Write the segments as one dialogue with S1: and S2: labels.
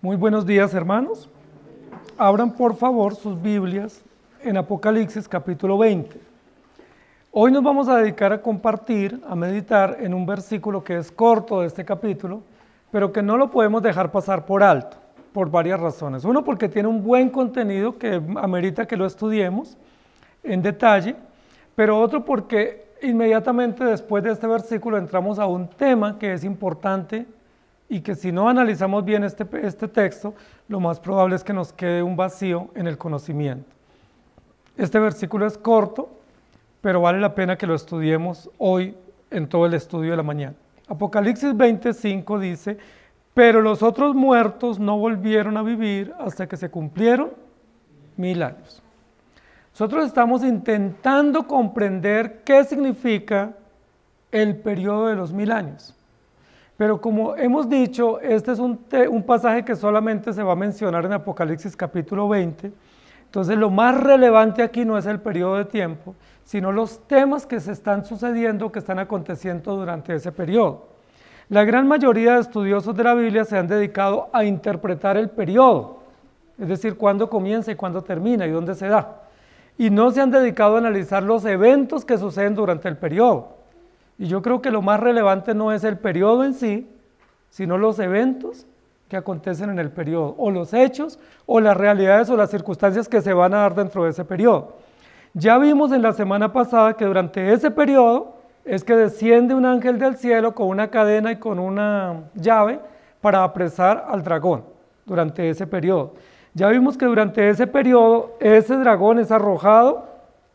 S1: Muy buenos días, hermanos. Abran por favor sus Biblias en Apocalipsis capítulo 20. Hoy nos vamos a dedicar a compartir, a meditar en un versículo que es corto de este capítulo, pero que no lo podemos dejar pasar por alto, por varias razones. Uno, porque tiene un buen contenido que amerita que lo estudiemos en detalle, pero otro porque inmediatamente después de este versículo entramos a un tema que es importante y que si no analizamos bien este texto, lo más probable es que nos quede un vacío en el conocimiento. Este versículo es corto, pero vale la pena que lo estudiemos hoy en todo el estudio de la mañana. Apocalipsis 25 dice, pero los otros muertos no volvieron a vivir hasta que se cumplieron 1000 años. Nosotros estamos intentando comprender qué significa el periodo de los 1000 años. Pero como hemos dicho, este es un pasaje que solamente se va a mencionar en Apocalipsis capítulo 20. Entonces lo más relevante aquí no es el periodo de tiempo, sino los temas que se están sucediendo, que están aconteciendo durante ese periodo. La gran mayoría de estudiosos de la Biblia se han dedicado a interpretar el periodo, es decir, cuándo comienza y cuándo termina y dónde se da. Y no se han dedicado a analizar los eventos que suceden durante el periodo. Y yo creo que lo más relevante no es el periodo en sí, sino los eventos que acontecen en el periodo, o los hechos, o las realidades o las circunstancias que se van a dar dentro de ese periodo. Ya vimos en la semana pasada que durante ese periodo es que desciende un ángel del cielo con una cadena y con una llave para apresar al dragón durante ese periodo. Ya vimos que durante ese periodo ese dragón es arrojado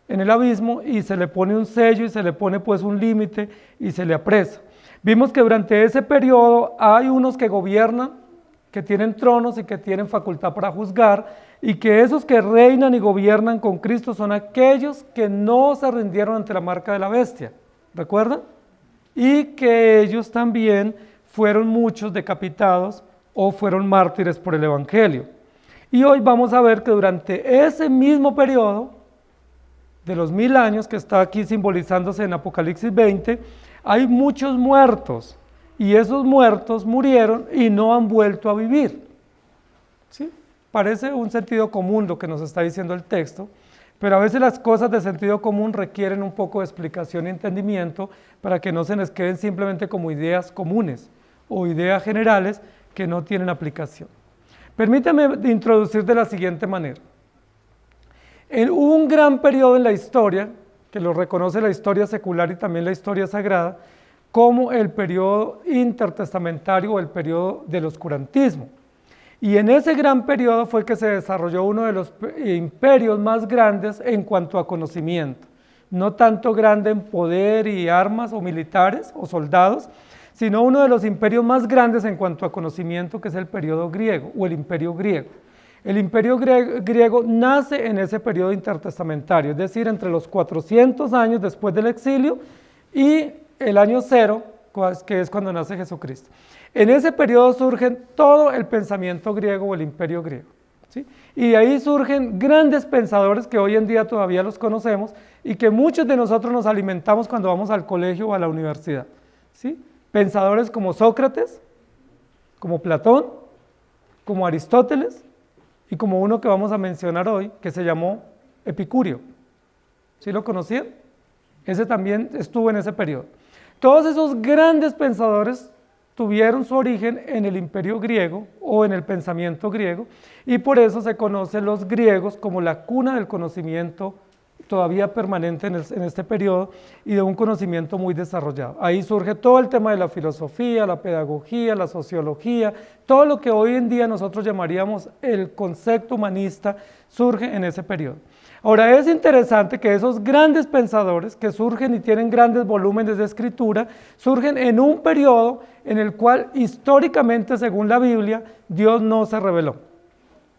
S1: en el abismo y se le pone un sello y se le pone pues un límite y se le apresa. Vimos que durante ese periodo hay unos que gobiernan, que tienen tronos y que tienen facultad para juzgar, y que esos que reinan y gobiernan con Cristo son aquellos que no se rindieron ante la marca de la bestia, ¿recuerdan? Y que ellos también fueron muchos decapitados o fueron mártires por el Evangelio. Y hoy vamos a ver que durante ese mismo periodo de los 1000 años que está aquí simbolizándose en Apocalipsis 20, hay muchos muertos, y esos muertos murieron y no han vuelto a vivir. ¿Sí? Parece un sentido común lo que nos está diciendo el texto, pero a veces las cosas de sentido común requieren un poco de explicación y entendimiento para que no se les queden simplemente como ideas comunes o ideas generales que no tienen aplicación. Permítame introducir de la siguiente manera. Hubo un gran periodo en la historia, que lo reconoce la historia secular y también la historia sagrada, como el periodo intertestamentario o el periodo del oscurantismo. Y en ese gran periodo fue que se desarrolló uno de los imperios más grandes en cuanto a conocimiento. No tanto grande en poder y armas o militares o soldados, sino uno de los imperios más grandes en cuanto a conocimiento, que es el periodo griego o el imperio griego. El imperio griego nace en ese periodo intertestamentario, es decir, entre los 400 años después del exilio y el año 0, que es cuando nace Jesucristo. En ese periodo surge todo el pensamiento griego o el imperio griego, ¿sí? Y de ahí surgen grandes pensadores que hoy en día todavía los conocemos y que muchos de nosotros nos alimentamos cuando vamos al colegio o a la universidad, ¿sí? Pensadores como Sócrates, como Platón, como Aristóteles, y como uno que vamos a mencionar hoy, que se llamó Epicurio. ¿Sí lo conocían? Ese también estuvo en ese periodo. Todos esos grandes pensadores tuvieron su origen en el imperio griego o en el pensamiento griego, y por eso se conocen los griegos como la cuna del conocimiento todavía permanente en este periodo y de un conocimiento muy desarrollado. Ahí surge todo el tema de la filosofía, la pedagogía, la sociología, todo lo que hoy en día nosotros llamaríamos el concepto humanista surge en ese periodo. Ahora es interesante que esos grandes pensadores que surgen y tienen grandes volúmenes de escritura, surgen en un periodo en el cual históricamente, según la Biblia, Dios no se reveló,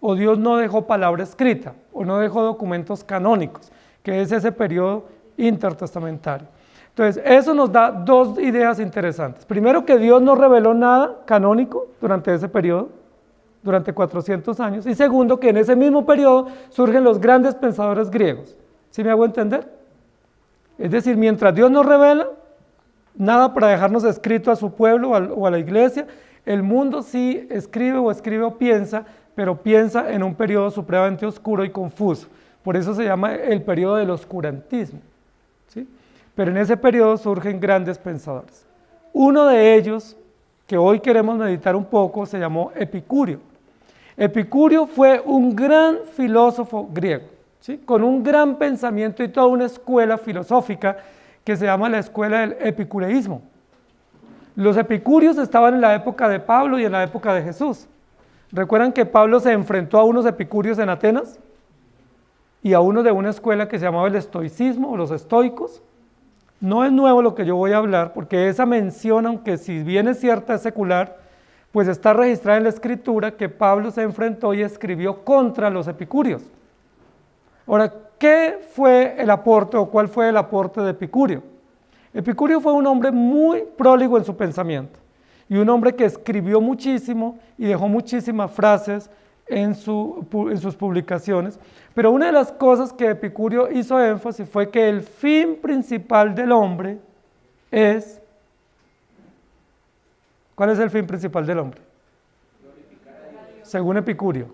S1: o Dios no dejó palabra escrita, o no dejó documentos canónicos, que es ese periodo intertestamentario. Entonces, eso nos da dos ideas interesantes. Primero, que Dios no reveló nada canónico durante ese periodo, durante 400 años. Y segundo, que en ese mismo periodo surgen los grandes pensadores griegos. ¿Sí me hago entender? Es decir, mientras Dios nos revela, nada para dejarnos escrito a su pueblo o a la iglesia, El mundo sí escribe o piensa, pero piensa en un periodo supremamente oscuro y confuso. Por eso se llama el periodo del oscurantismo, ¿sí? Pero en ese periodo surgen grandes pensadores. Uno de ellos, que hoy queremos meditar un poco, se llamó Epicurio. Epicurio fue un gran filósofo griego, ¿sí? Con un gran pensamiento y toda una escuela filosófica que se llama la escuela del epicureísmo. Los epicúreos estaban en la época de Pablo y en la época de Jesús. ¿Recuerdan que Pablo se enfrentó a unos epicúreos en Atenas? Y a uno de una escuela que se llamaba el estoicismo o los estoicos. No es nuevo lo que yo voy a hablar, porque esa mención, aunque si bien es cierta, es secular, pues está registrada en la escritura que Pablo se enfrentó y escribió contra los epicúreos. Ahora, ¿qué fue el aporte o cuál fue el aporte de Epicurio? Epicurio fue un hombre muy próligo en su pensamiento y un hombre que escribió muchísimo y dejó muchísimas frases en sus publicaciones, pero una de las cosas que Epicurio hizo énfasis fue que el fin principal del hombre es... ¿Cuál es el fin principal del hombre? Según Epicurio,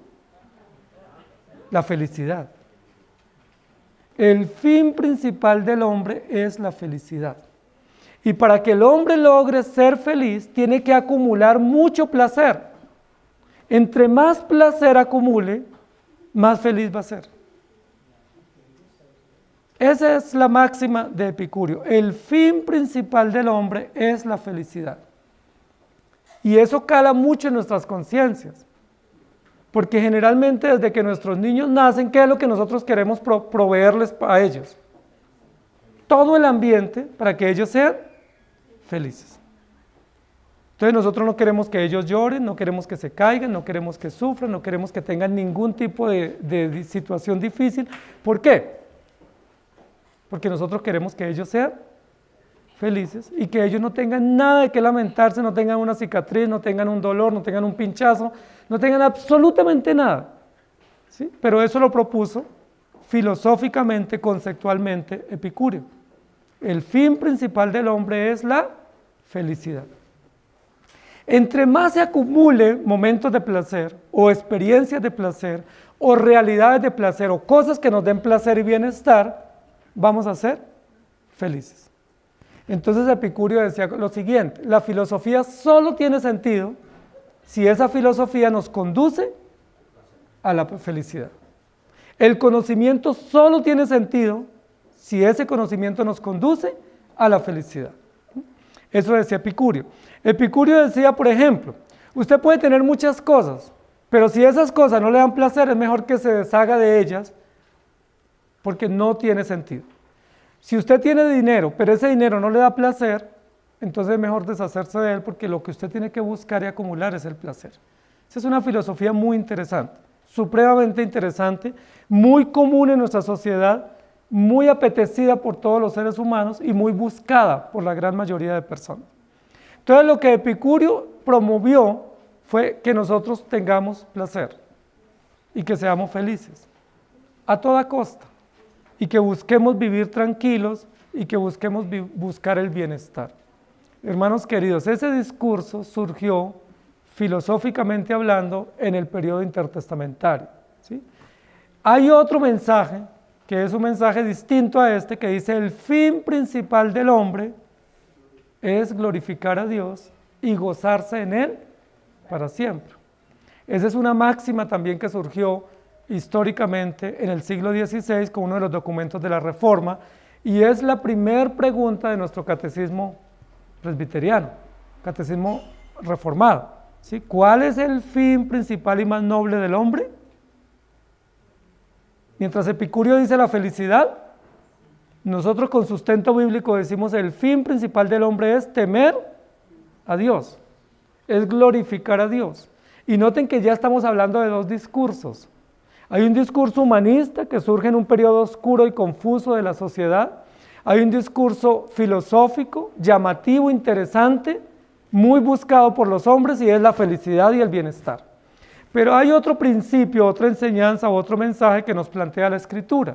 S1: la felicidad. El fin principal del hombre es la felicidad. Y para que el hombre logre ser feliz, tiene que acumular mucho placer. Entre más placer acumule, más feliz va a ser. Esa es la máxima de Epicurio. El fin principal del hombre es la felicidad. Y eso cala mucho en nuestras conciencias. Porque generalmente desde que nuestros niños nacen, ¿qué es lo que nosotros queremos proveerles a ellos? Todo el ambiente para que ellos sean felices. Entonces nosotros no queremos que ellos lloren, no queremos que se caigan, no queremos que sufran, no queremos que tengan ningún tipo de situación difícil. ¿Por qué? Porque nosotros queremos que ellos sean felices y que ellos no tengan nada de qué lamentarse, no tengan una cicatriz, no tengan un dolor, no tengan un pinchazo, no tengan absolutamente nada, ¿sí? Pero eso lo propuso filosóficamente, conceptualmente Epicurio. El fin principal del hombre es la felicidad. Entre más se acumule momentos de placer o experiencias de placer o realidades de placer o cosas que nos den placer y bienestar, vamos a ser felices. Entonces Epicurio decía lo siguiente: la filosofía solo tiene sentido si esa filosofía nos conduce a la felicidad. El conocimiento solo tiene sentido si ese conocimiento nos conduce a la felicidad. Eso decía Epicurio. Epicurio decía, por ejemplo, usted puede tener muchas cosas, pero si esas cosas no le dan placer, es mejor que se deshaga de ellas porque no tiene sentido. Si usted tiene dinero, pero ese dinero no le da placer, entonces es mejor deshacerse de él porque lo que usted tiene que buscar y acumular es el placer. Esa es una filosofía muy interesante, supremamente interesante, muy común en nuestra sociedad, muy apetecida por todos los seres humanos y muy buscada por la gran mayoría de personas. Entonces lo que Epicurio promovió fue que nosotros tengamos placer y que seamos felices a toda costa y que busquemos vivir tranquilos y que busquemos buscar el bienestar. Hermanos queridos, ese discurso surgió filosóficamente hablando en el periodo intertestamentario, ¿sí? Hay otro mensaje que es un mensaje distinto a este que dice: el fin principal del hombre es glorificar a Dios y gozarse en Él para siempre. Esa es una máxima también que surgió históricamente en el siglo XVI con uno de los documentos de la Reforma y es la primera pregunta de nuestro catecismo presbiteriano, catecismo reformado, ¿sí? ¿Cuál es el fin principal y más noble del hombre? Mientras Epicurio dice la felicidad, nosotros con sustento bíblico decimos el fin principal del hombre es temer a Dios, es glorificar a Dios. Y noten que ya estamos hablando de dos discursos. Hay un discurso humanista que surge en un periodo oscuro y confuso de la sociedad. Hay un discurso filosófico, llamativo, interesante, muy buscado por los hombres y es la felicidad y el bienestar. Pero hay otro principio, otra enseñanza, otro mensaje que nos plantea la Escritura.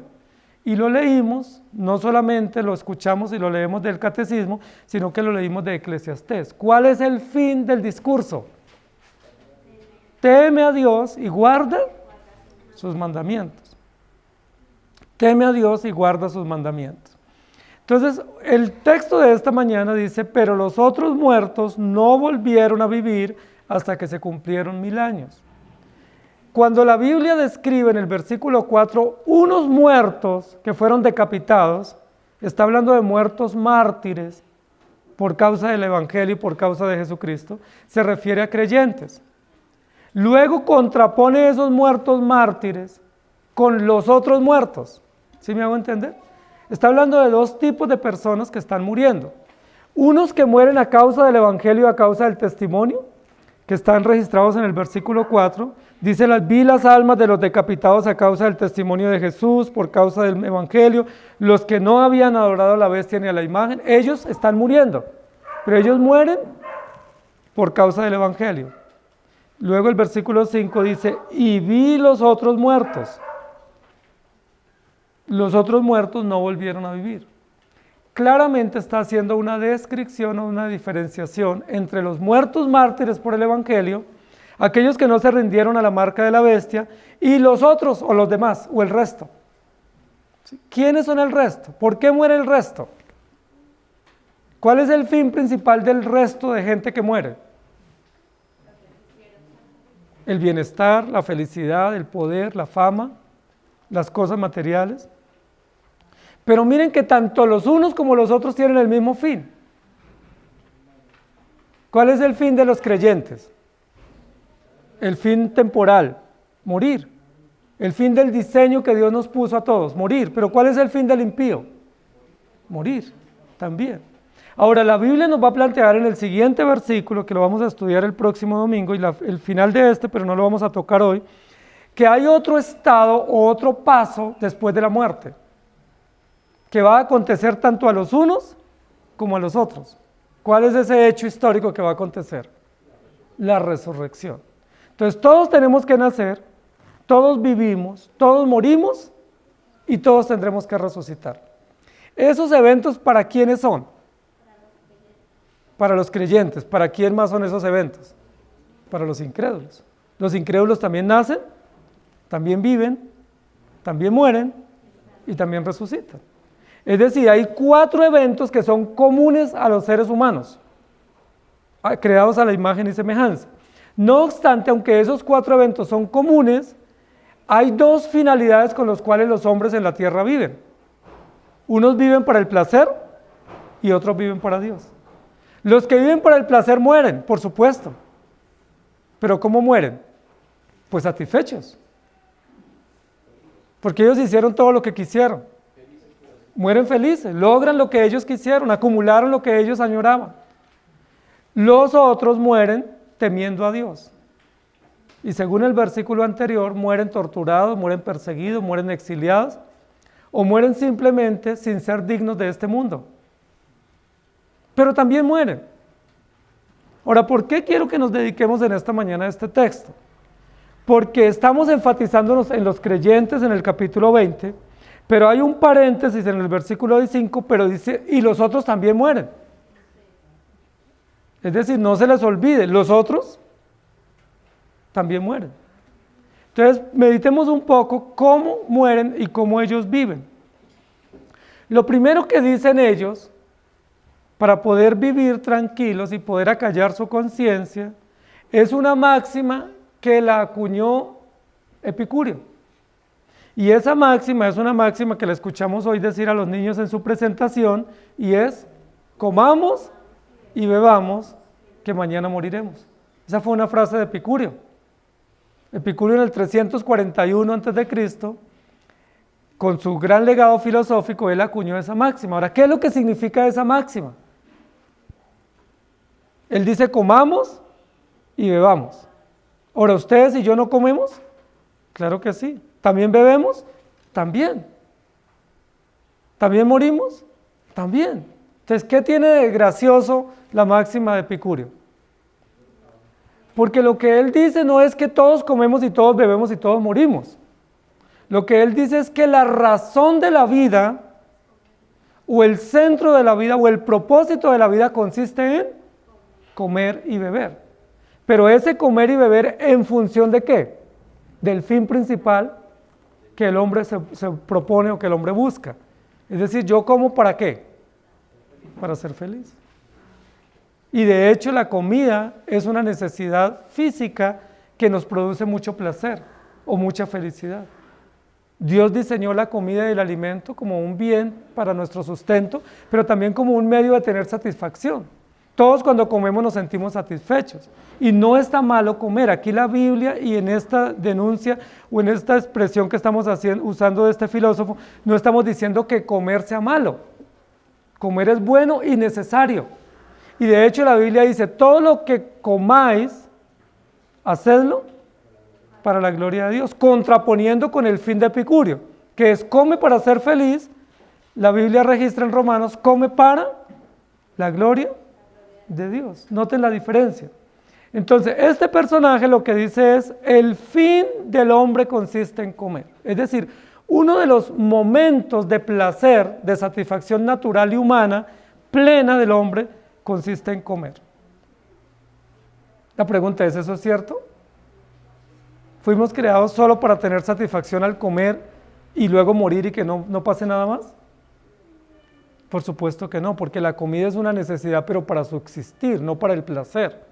S1: Y lo leímos, no solamente lo escuchamos y lo leemos del Catecismo, sino que lo leímos de Eclesiastés. ¿Cuál es el fin del discurso? teme a Dios y guarda sus mandamientos. Teme a Dios y guarda sus mandamientos. Entonces, el texto de esta mañana dice, pero los otros muertos no volvieron a vivir hasta que se cumplieron 1000 años. Cuando la Biblia describe en el versículo 4 unos muertos que fueron decapitados, está hablando de muertos mártires por causa del Evangelio y por causa de Jesucristo, se refiere a creyentes. Luego contrapone esos muertos mártires con los otros muertos. ¿Sí me hago entender? Está hablando de dos tipos de personas que están muriendo. Unos que mueren a causa del Evangelio y a causa del testimonio, que están registrados en el versículo 4. Dice, vi las almas de los decapitados a causa del testimonio de Jesús, por causa del Evangelio. Los que no habían adorado a la bestia ni a la imagen, ellos están muriendo. Pero ellos mueren por causa del Evangelio. Luego el versículo 5 dice, y vi los otros muertos. Los otros muertos no volvieron a vivir. Claramente está haciendo una descripción o una diferenciación entre los muertos mártires por el Evangelio, aquellos que no se rindieron a la marca de la bestia, y los otros o los demás o el resto. ¿Quiénes son el resto? ¿Por qué muere el resto? ¿Cuál es el fin principal del resto de gente que muere? El bienestar, la felicidad, el poder, la fama, las cosas materiales. Pero miren que tanto los unos como los otros tienen el mismo fin. ¿Cuál es el fin de los creyentes? El fin temporal, morir. El fin del diseño que Dios nos puso a todos, morir. Pero ¿cuál es el fin del impío? Morir también. Ahora la Biblia nos va a plantear en el siguiente versículo, que lo vamos a estudiar el próximo domingo, y el final de este, pero no lo vamos a tocar hoy, que hay otro estado o otro paso después de la muerte, que va a acontecer tanto a los unos como a los otros. ¿Cuál es ese hecho histórico que va a acontecer? La resurrección. Entonces todos tenemos que nacer, todos vivimos, todos morimos y todos tendremos que resucitar. ¿Esos eventos para quiénes son? Para los creyentes. ¿Para quién más son esos eventos? Para los incrédulos. Los incrédulos también nacen, también viven, también mueren y también resucitan. Es decir, hay 4 eventos que son comunes a los seres humanos, creados a la imagen y semejanza. No obstante, aunque esos 4 eventos son comunes, hay 2 finalidades con las cuales los hombres en la tierra viven. Unos viven para el placer y otros viven para Dios. Los que viven para el placer mueren, por supuesto. ¿Pero cómo mueren? Pues satisfechos. Porque ellos hicieron todo lo que quisieron. Mueren felices, logran lo que ellos quisieron, acumularon lo que ellos añoraban. Los otros mueren temiendo a Dios. Y según el versículo anterior, mueren torturados, mueren perseguidos, mueren exiliados, o mueren simplemente sin ser dignos de este mundo. Pero también mueren. Ahora, ¿por qué quiero que nos dediquemos en esta mañana a este texto? Porque estamos enfatizándonos en los creyentes en el capítulo 20, pero hay un paréntesis en el versículo 5, pero dice, y los otros también mueren. Es decir, no se les olvide, los otros también mueren. Entonces, meditemos un poco cómo mueren y cómo ellos viven. Lo primero que dicen ellos, para poder vivir tranquilos y poder acallar su conciencia, es una máxima que la acuñó Epicúreo. Y esa máxima es una máxima que le escuchamos hoy decir a los niños en su presentación, y es, comamos y bebamos, que mañana moriremos. Esa fue una frase de Epicúreo. Epicúreo en el 341 a.C., con su gran legado filosófico, él acuñó esa máxima. Ahora, ¿qué es lo que significa esa máxima? Él dice, comamos y bebamos. Ahora, ¿ustedes y yo no comemos? Claro que sí. ¿También bebemos? También. ¿También morimos? También. Entonces, ¿qué tiene de gracioso la máxima de Epicúreo? Porque lo que él dice no es que todos comemos y todos bebemos y todos morimos. Lo que él dice es que la razón de la vida, o el centro de la vida, o el propósito de la vida consiste en comer y beber. Pero ese comer y beber, ¿en función de qué? Del fin principal que el hombre se propone o que el hombre busca. Es decir, ¿yo como para qué? Para ser feliz. Y de hecho la comida es una necesidad física que nos produce mucho placer o mucha felicidad. Dios diseñó la comida y el alimento como un bien para nuestro sustento, pero también como un medio de tener satisfacción. Todos cuando comemos nos sentimos satisfechos y no está malo comer. Aquí la Biblia y en esta denuncia o en esta expresión que estamos usando de este filósofo, no estamos diciendo que comer sea malo. Comer es bueno y necesario. Y de hecho la Biblia dice, todo lo que comáis, hacedlo para la gloria de Dios, contraponiendo con el fin de Epicurio, que es come para ser feliz. La Biblia registra en Romanos, come para la gloria de Dios. Noten la diferencia. Entonces, este personaje lo que dice es, el fin del hombre consiste en comer. Es decir, uno de los momentos de placer, de satisfacción natural y humana, plena del hombre, consiste en comer. La pregunta es, ¿eso es cierto? ¿Fuimos creados solo para tener satisfacción al comer y luego morir y que no pase nada más? Por supuesto que no, porque la comida es una necesidad, pero para subsistir, no para el placer.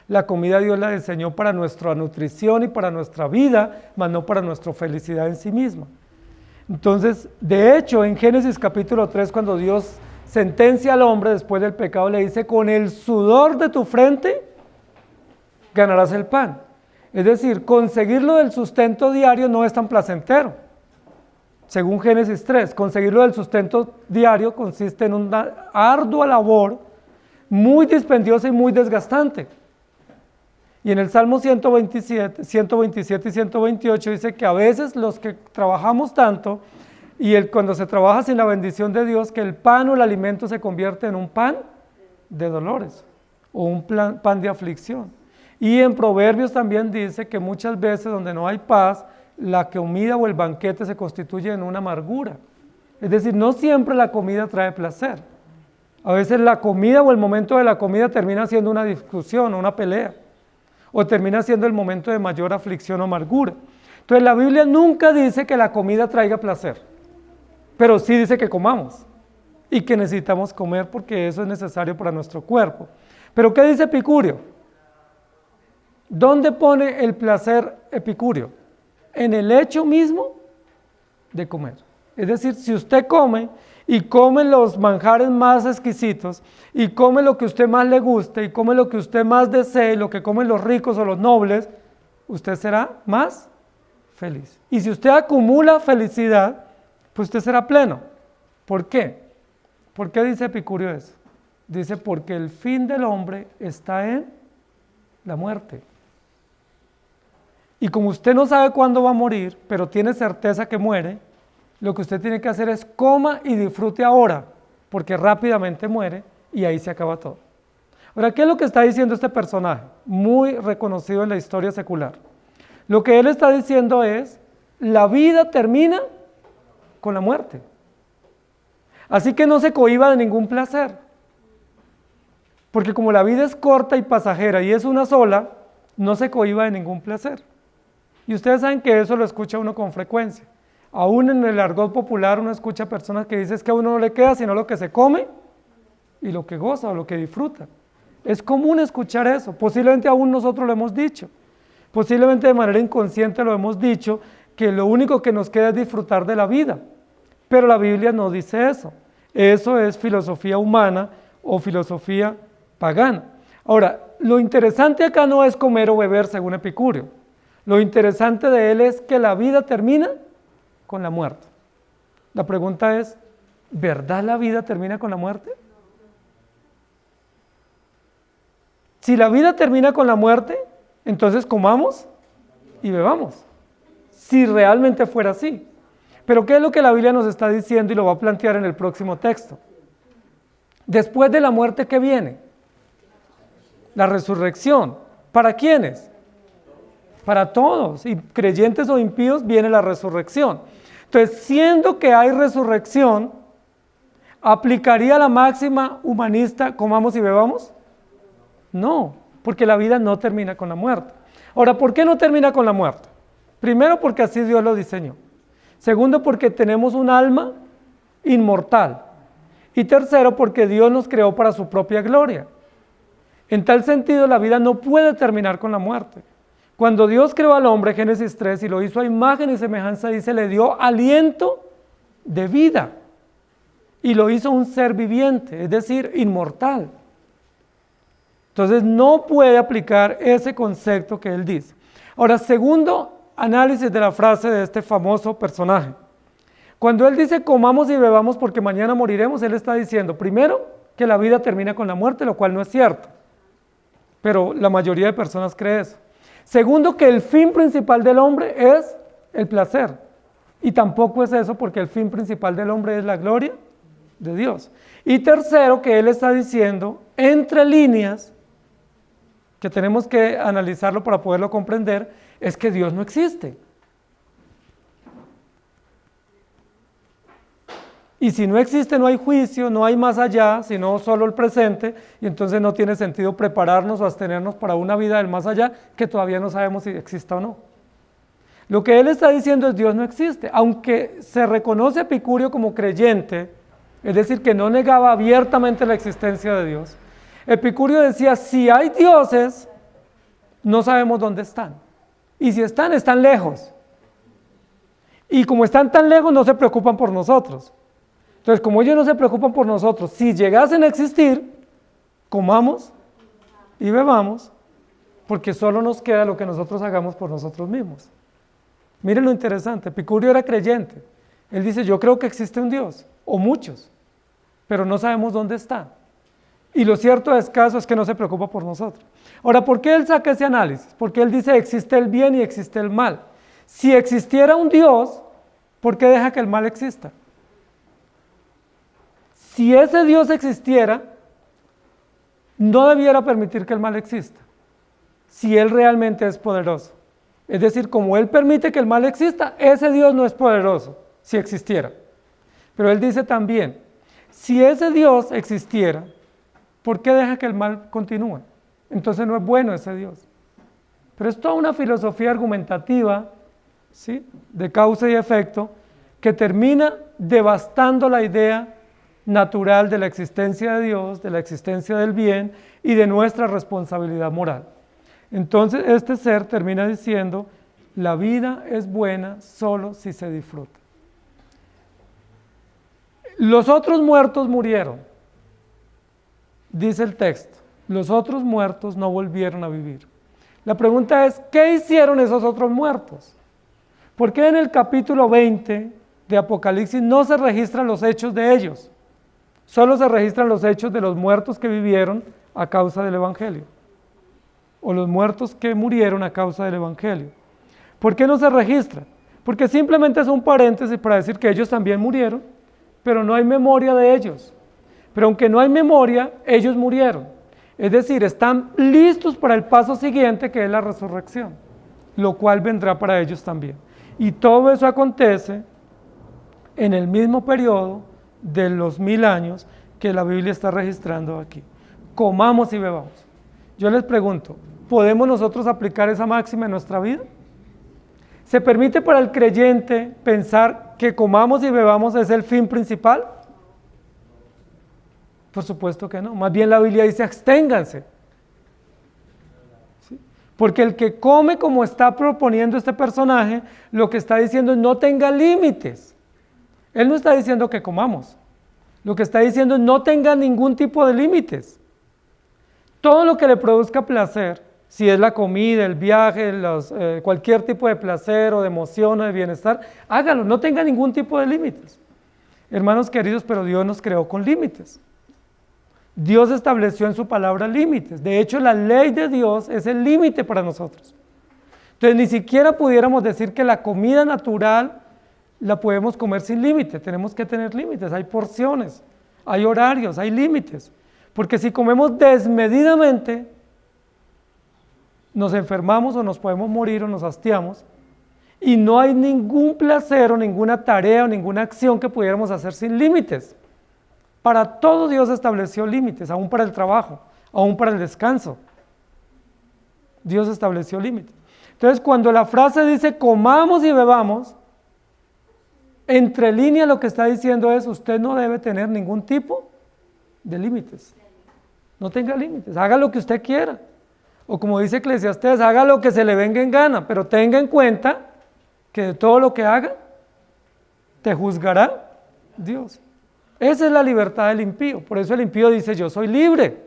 S1: La comida Dios la diseñó para nuestra nutrición y para nuestra vida, mas no para nuestra felicidad en sí misma. Entonces, de hecho, en Génesis capítulo 3, cuando Dios sentencia al hombre después del pecado, le dice, con el sudor de tu frente ganarás el pan. Es decir, conseguirlo del sustento diario no es tan placentero. Según Génesis 3, conseguirlo del sustento diario consiste en una ardua labor muy dispendiosa y muy desgastante. Y en el Salmo 127 y 128 dice que a veces los que trabajamos tanto y cuando se trabaja sin la bendición de Dios, que el pan o el alimento se convierte en un pan de dolores o un pan de aflicción. Y en Proverbios también dice que muchas veces donde no hay paz, la comida o el banquete se constituye en una amargura. Es decir, no siempre la comida trae placer. A veces la comida o el momento de la comida termina siendo una discusión o una pelea, o termina siendo el momento de mayor aflicción o amargura. Entonces la Biblia nunca dice que la comida traiga placer, pero sí dice que comamos y que necesitamos comer porque eso es necesario para nuestro cuerpo. ¿Pero qué dice Epicurio? ¿Dónde pone el placer Epicurio? En el hecho mismo de comer. Es decir, si usted come y come los manjares más exquisitos y come lo que a usted más le guste y come lo que usted más desee, lo que comen los ricos o los nobles, usted será más feliz. Y si usted acumula felicidad, pues usted será pleno. ¿Por qué? ¿Por qué dice Epicurio eso? Dice, porque el fin del hombre está en la muerte. Y como usted no sabe cuándo va a morir, pero tiene certeza que muere, lo que usted tiene que hacer es coma y disfrute ahora, porque rápidamente muere y ahí se acaba todo. Ahora, ¿qué es lo que está diciendo este personaje? Muy reconocido en la historia secular. Lo que él está diciendo es, la vida termina con la muerte. Así que no se cohíba de ningún placer. Porque como la vida es corta y pasajera y es una sola, no se cohíba de ningún placer. Y ustedes saben que eso lo escucha uno con frecuencia. Aún en el argot popular uno escucha personas que dicen que a uno no le queda sino lo que se come y lo que goza o lo que disfruta. Es común escuchar eso, posiblemente aún nosotros lo hemos dicho, posiblemente de manera inconsciente lo hemos dicho, que lo único que nos queda es disfrutar de la vida, pero la Biblia no dice eso. Eso es filosofía humana o filosofía pagana. Ahora, lo interesante acá no es comer o beber según Epicurio. Lo interesante de él es que la vida termina con la muerte. La pregunta es, ¿verdad la vida termina con la muerte? Si la vida termina con la muerte, entonces comamos y bebamos. Si realmente fuera así. Pero ¿qué es lo que la Biblia nos está diciendo y lo va a plantear en el próximo texto? Después de la muerte, ¿qué viene? La resurrección. ¿Para quiénes? Para todos, y creyentes o impíos, viene la resurrección. Entonces, siendo que hay resurrección, ¿aplicaría la máxima humanista comamos y bebamos? No, porque la vida no termina con la muerte. Ahora, ¿por qué no termina con la muerte? Primero, porque así Dios lo diseñó. Segundo, porque tenemos un alma inmortal. Y tercero, porque Dios nos creó para su propia gloria. En tal sentido, la vida no puede terminar con la muerte. Cuando Dios creó al hombre, Génesis 3, y lo hizo a imagen y semejanza, dice, le dio aliento de vida. Y lo hizo un ser viviente, es decir, inmortal. Entonces no puede aplicar ese concepto que él dice. Ahora, segundo análisis de la frase de este famoso personaje. Cuando él dice comamos y bebamos porque mañana moriremos, él está diciendo, primero, que la vida termina con la muerte, lo cual no es cierto. Pero la mayoría de personas cree eso. Segundo, que el fin principal del hombre es el placer. Y tampoco es eso, porque el fin principal del hombre es la gloria de Dios. Y tercero, que él está diciendo, entre líneas, que tenemos que analizarlo para poderlo comprender, es que Dios no existe. Y si no existe, no hay juicio, no hay más allá, sino solo el presente, y entonces no tiene sentido prepararnos o abstenernos para una vida del más allá que todavía no sabemos si exista o no. Lo que él está diciendo es Dios no existe, aunque se reconoce a Epicurio como creyente, es decir, que no negaba abiertamente la existencia de Dios. Epicurio decía, si hay dioses, no sabemos dónde están, y si están, están lejos, y como están tan lejos, no se preocupan por nosotros. Entonces, como ellos no se preocupan por nosotros, si llegasen a existir, comamos y bebamos, porque solo nos queda lo que nosotros hagamos por nosotros mismos. Miren lo interesante, Epicurio era creyente. Él dice, yo creo que existe un Dios, o muchos, pero no sabemos dónde está. Y lo cierto es que no se preocupa por nosotros. Ahora, ¿por qué él saca ese análisis? Porque él dice, existe el bien y existe el mal. Si existiera un Dios, ¿por qué deja que el mal exista? Si ese Dios existiera, no debiera permitir que el mal exista, si Él realmente es poderoso. Es decir, como Él permite que el mal exista, ese Dios no es poderoso, si existiera. Pero Él dice también, si ese Dios existiera, ¿por qué deja que el mal continúe? Entonces no es bueno ese Dios. Pero es toda una filosofía argumentativa, ¿sí?, de causa y efecto, que termina devastando la idea natural de la existencia de Dios, de la existencia del bien y de nuestra responsabilidad moral. Entonces este ser termina diciendo, la vida es buena solo si se disfruta. Los otros muertos murieron, dice el texto, los otros muertos no volvieron a vivir. La pregunta es, ¿qué hicieron esos otros muertos? ¿Por qué en el capítulo 20 de Apocalipsis no se registran los hechos de ellos? Solo se registran los hechos de los muertos que vivieron a causa del Evangelio, o los muertos que murieron a causa del Evangelio. ¿Por qué no se registra? Porque simplemente es un paréntesis para decir que ellos también murieron, pero no hay memoria de ellos. Pero aunque no hay memoria, ellos murieron. Es decir, están listos para el paso siguiente, que es la resurrección, lo cual vendrá para ellos también. Y todo eso acontece en el mismo periodo de los 1000 años que la Biblia está registrando aquí. Comamos y bebamos. Yo les pregunto, ¿podemos nosotros aplicar esa máxima en nuestra vida? ¿Se permite para el creyente pensar que comamos y bebamos es el fin principal? Por supuesto que no. Más bien la Biblia dice, absténganse. ¿Sí? Porque el que come, como está proponiendo este personaje, lo que está diciendo es no tenga límites. Él no está diciendo que comamos, lo que está diciendo es no tenga ningún tipo de límites. Todo lo que le produzca placer, si es la comida, el viaje, cualquier tipo de placer o de emoción o de bienestar, hágalo, no tenga ningún tipo de límites. Hermanos queridos, pero Dios nos creó con límites. Dios estableció en su palabra límites. De hecho, la ley de Dios es el límite para nosotros. Entonces, ni siquiera pudiéramos decir que la comida natural la podemos comer sin límite. Tenemos que tener límites, hay porciones, hay horarios, hay límites, porque si comemos desmedidamente, nos enfermamos o nos podemos morir o nos hastiamos, y no hay ningún placer o ninguna tarea o ninguna acción que pudiéramos hacer sin límites. Para todo Dios estableció límites, aún para el trabajo, aún para el descanso. Dios estableció límites. Entonces, cuando la frase dice comamos y bebamos, entre líneas lo que está diciendo es, usted no debe tener ningún tipo de límites. No tenga límites, haga lo que usted quiera. O como dice Eclesiastés, haga lo que se le venga en gana, pero tenga en cuenta que de todo lo que haga, te juzgará Dios. Esa es la libertad del impío. Por eso el impío dice, yo soy libre,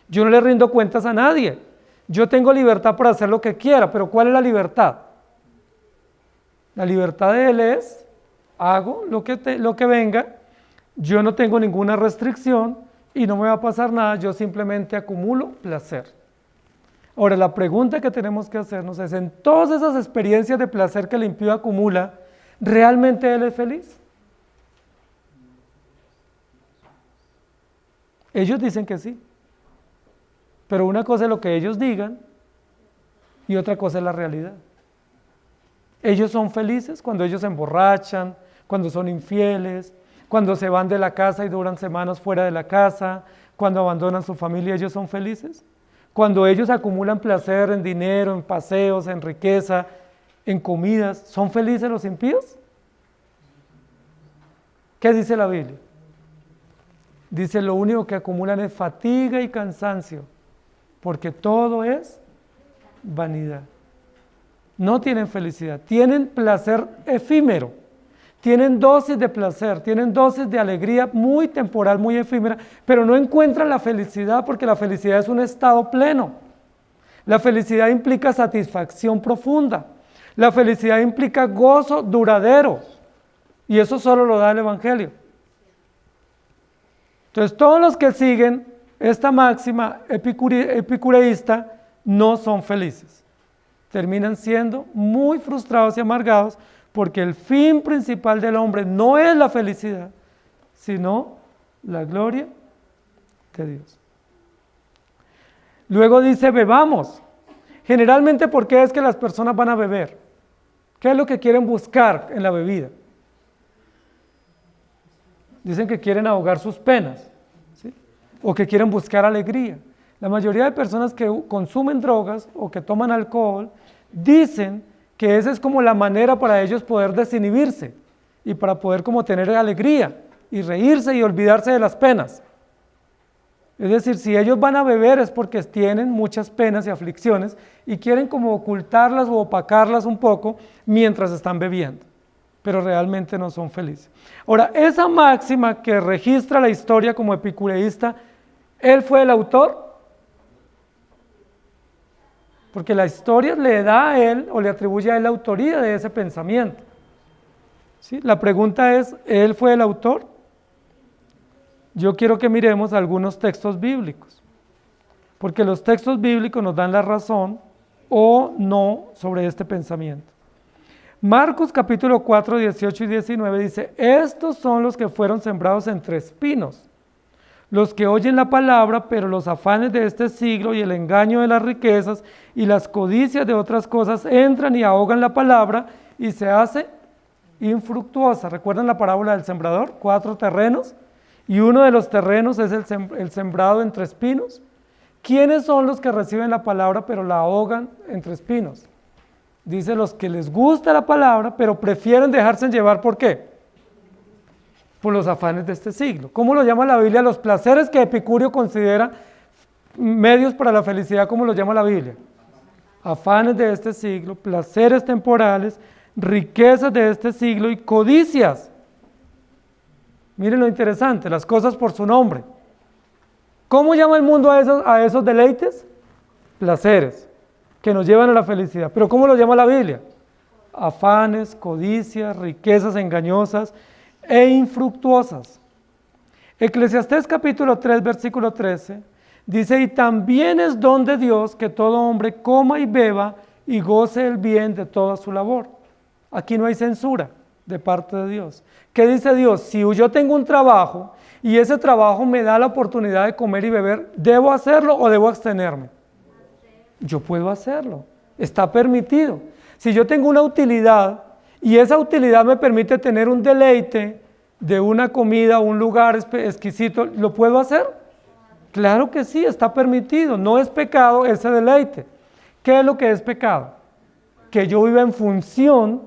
S1: yo no le rindo cuentas a nadie, yo tengo libertad para hacer lo que quiera. Pero ¿cuál es la libertad? La libertad de él es, hago lo que venga, yo no tengo ninguna restricción y no me va a pasar nada, yo simplemente acumulo placer. Ahora, la pregunta que tenemos que hacernos es, en todas esas experiencias de placer que el impío acumula, ¿realmente él es feliz? Ellos dicen que sí, pero una cosa es lo que ellos digan y otra cosa es la realidad. Ellos son felices cuando ellos se emborrachan, cuando son infieles, cuando se van de la casa y duran semanas fuera de la casa, cuando abandonan su familia, ellos son felices. Cuando ellos acumulan placer en dinero, en paseos, en riqueza, en comidas, ¿son felices los impíos? ¿Qué dice la Biblia? Dice, lo único que acumulan es fatiga y cansancio, porque todo es vanidad. No tienen felicidad, tienen placer efímero, tienen dosis de placer, tienen dosis de alegría muy temporal, muy efímera, pero no encuentran la felicidad porque la felicidad es un estado pleno. La felicidad implica satisfacción profunda, la felicidad implica gozo duradero, y eso solo lo da el Evangelio. Entonces, todos los que siguen esta máxima epicureísta no son felices. Terminan siendo muy frustrados y amargados porque el fin principal del hombre no es la felicidad, sino la gloria de Dios. Luego dice, bebamos. Generalmente, ¿por qué es que las personas van a beber? ¿Qué es lo que quieren buscar en la bebida? Dicen que quieren ahogar sus penas, ¿sí? O que quieren buscar alegría. La mayoría de personas que consumen drogas o que toman alcohol dicen que esa es como la manera para ellos poder desinhibirse y para poder como tener alegría y reírse y olvidarse de las penas. Es decir, si ellos van a beber es porque tienen muchas penas y aflicciones y quieren como ocultarlas o opacarlas un poco mientras están bebiendo, pero realmente no son felices. Ahora, esa máxima que registra la historia como epicureísta, ¿él fue el autor? Porque la historia le da a él o le atribuye a él la autoría de ese pensamiento. ¿Sí? La pregunta es, ¿él fue el autor? Yo quiero que miremos algunos textos bíblicos, porque los textos bíblicos nos dan la razón o no sobre este pensamiento. Marcos capítulo 4, 18 y 19 dice, estos son los que fueron sembrados entre espinos, los que oyen la palabra, pero los afanes de este siglo y el engaño de las riquezas y las codicias de otras cosas entran y ahogan la palabra y se hace infructuosa. ¿Recuerdan la parábola del sembrador? 4 terrenos y uno de los terrenos es el sembrado entre espinos. ¿Quiénes son los que reciben la palabra pero la ahogan entre espinos? Dice los que les gusta la palabra pero prefieren dejarse llevar. ¿Por qué? Por los afanes de este siglo. ¿Cómo lo llama la Biblia? Los placeres que Epicurio considera medios para la felicidad, ¿cómo lo llama la Biblia? Afanes de este siglo, placeres temporales, riquezas de este siglo y codicias. Miren lo interesante, las cosas por su nombre. ¿Cómo llama el mundo a esos deleites? Placeres, que nos llevan a la felicidad. ¿Pero cómo lo llama la Biblia? Afanes, codicias, riquezas engañosas e infructuosas. Eclesiastés capítulo 3, versículo 13, dice, y también es don de Dios que todo hombre coma y beba y goce el bien de toda su labor. Aquí no hay censura de parte de Dios. ¿Qué dice Dios? Si yo tengo un trabajo y ese trabajo me da la oportunidad de comer y beber, ¿debo hacerlo o debo abstenerme? Yo puedo hacerlo, está permitido. Si yo tengo una utilidad y esa utilidad me permite tener un deleite de una comida, un lugar exquisito, ¿lo puedo hacer? Claro que sí, está permitido, no es pecado ese deleite. ¿Qué es lo que es pecado? Que yo viva en función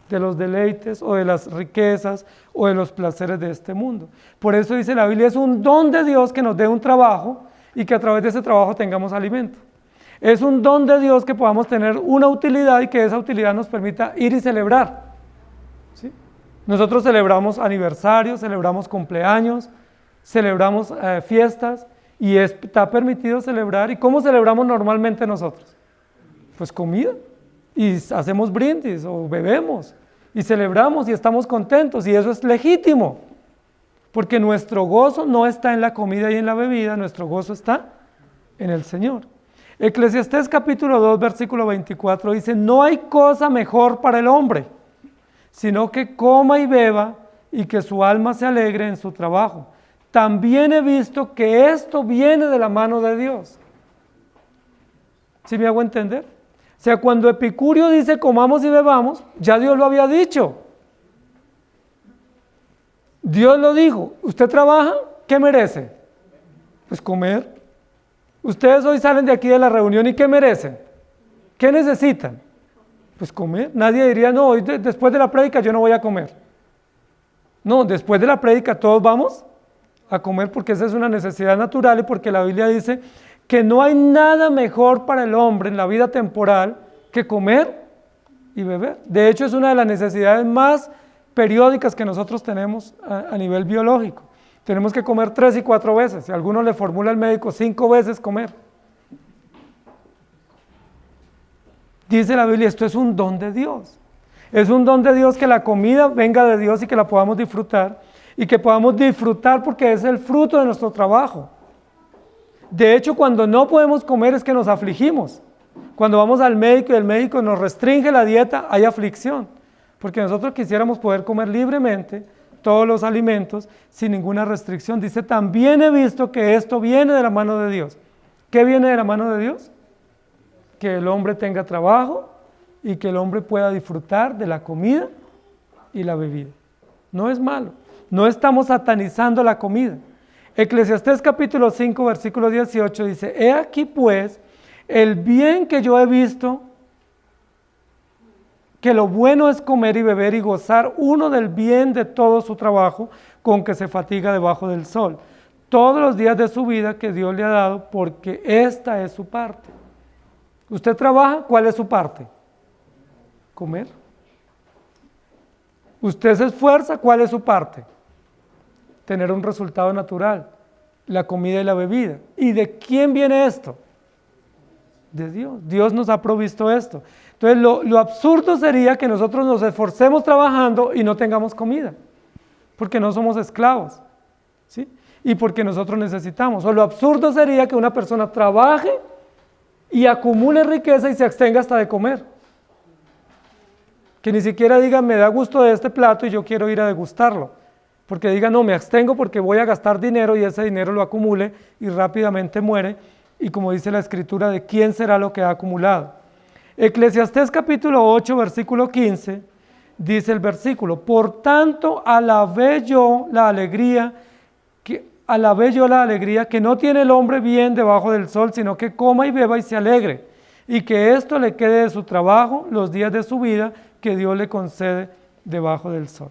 S1: de los deleites o de las riquezas o de los placeres de este mundo. Por eso dice la Biblia, es un don de Dios que nos dé un trabajo y que a través de ese trabajo tengamos alimento. Es un don de Dios que podamos tener una utilidad y que esa utilidad nos permita ir y celebrar. ¿Sí? Nosotros celebramos aniversarios, celebramos cumpleaños, celebramos fiestas y está permitido celebrar. ¿Y cómo celebramos normalmente nosotros? Pues comida, y hacemos brindis o bebemos y celebramos y estamos contentos, y eso es legítimo, porque nuestro gozo no está en la comida y en la bebida, nuestro gozo está en el Señor. Eclesiastés capítulo 2 versículo 24 dice, no hay cosa mejor para el hombre, sino que coma y beba y que su alma se alegre en su trabajo. También he visto que esto viene de la mano de Dios. ¿Sí me hago entender? O sea, cuando Epicurio dice comamos y bebamos, ya Dios lo había dicho. Dios lo dijo. ¿Usted trabaja? ¿Qué merece? Pues comer. Ustedes hoy salen de aquí de la reunión y ¿qué merecen? ¿Qué necesitan? Pues comer. Nadie diría, no, hoy después de la prédica yo no voy a comer. No, después de la prédica todos vamos a comer, porque esa es una necesidad natural y porque la Biblia dice que no hay nada mejor para el hombre en la vida temporal que comer y beber. De hecho, es una de las necesidades más periódicas que nosotros tenemos a nivel biológico. Tenemos que comer 3 y 4 veces. Si a alguno le formula el médico 5 veces comer. Dice la Biblia, esto es un don de Dios. Es un don de Dios que la comida venga de Dios y que la podamos disfrutar. Y que podamos disfrutar porque es el fruto de nuestro trabajo. De hecho, cuando no podemos comer es que nos afligimos. Cuando vamos al médico y el médico nos restringe la dieta, hay aflicción. Porque nosotros quisiéramos poder comer libremente todos los alimentos sin ninguna restricción. Dice, también he visto que esto viene de la mano de Dios. ¿Qué viene de la mano de Dios? Que el hombre tenga trabajo y que el hombre pueda disfrutar de la comida y la bebida. No es malo. No estamos satanizando la comida. Eclesiastés capítulo 5 versículo 18 dice, he aquí pues el bien que yo he visto, que lo bueno es comer y beber y gozar uno del bien de todo su trabajo con que se fatiga debajo del sol, todos los días de su vida que Dios le ha dado, porque esta es su parte. ¿Usted trabaja? ¿Cuál es su parte? Comer. ¿Usted se esfuerza? ¿Cuál es su parte? Tener un resultado natural, la comida y la bebida. ¿Y de quién viene esto? De Dios. Dios nos ha provisto esto. Entonces lo absurdo sería que nosotros nos esforcemos trabajando y no tengamos comida, porque no somos esclavos, ¿sí? Y porque nosotros necesitamos. O lo absurdo sería que una persona trabaje y acumule riqueza y se abstenga hasta de comer. Que ni siquiera diga, me da gusto de este plato y yo quiero ir a degustarlo. Porque diga, no, me abstengo porque voy a gastar dinero y ese dinero lo acumule y rápidamente muere. Y como dice la Escritura, ¿de quién será lo que ha acumulado? Eclesiastés capítulo 8, versículo 15, dice el versículo, por tanto alabé yo la alegría que no tiene el hombre bien debajo del sol, sino que coma y beba y se alegre, y que esto le quede de su trabajo los días de su vida que Dios le concede debajo del sol.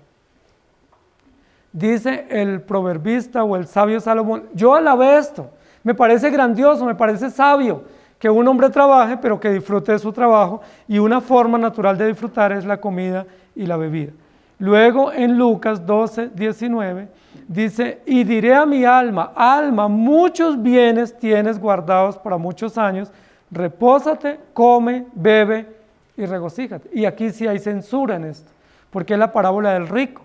S1: Dice el proverbista o el sabio Salomón, yo alabé esto, me parece grandioso, me parece sabio que un hombre trabaje, pero que disfrute de su trabajo, y una forma natural de disfrutar es la comida y la bebida. Luego en Lucas 12, 19, dice, y diré a mi alma, alma, muchos bienes tienes guardados para muchos años, repósate, come, bebe y regocíjate. Y aquí sí hay censura en esto, porque es la parábola del rico.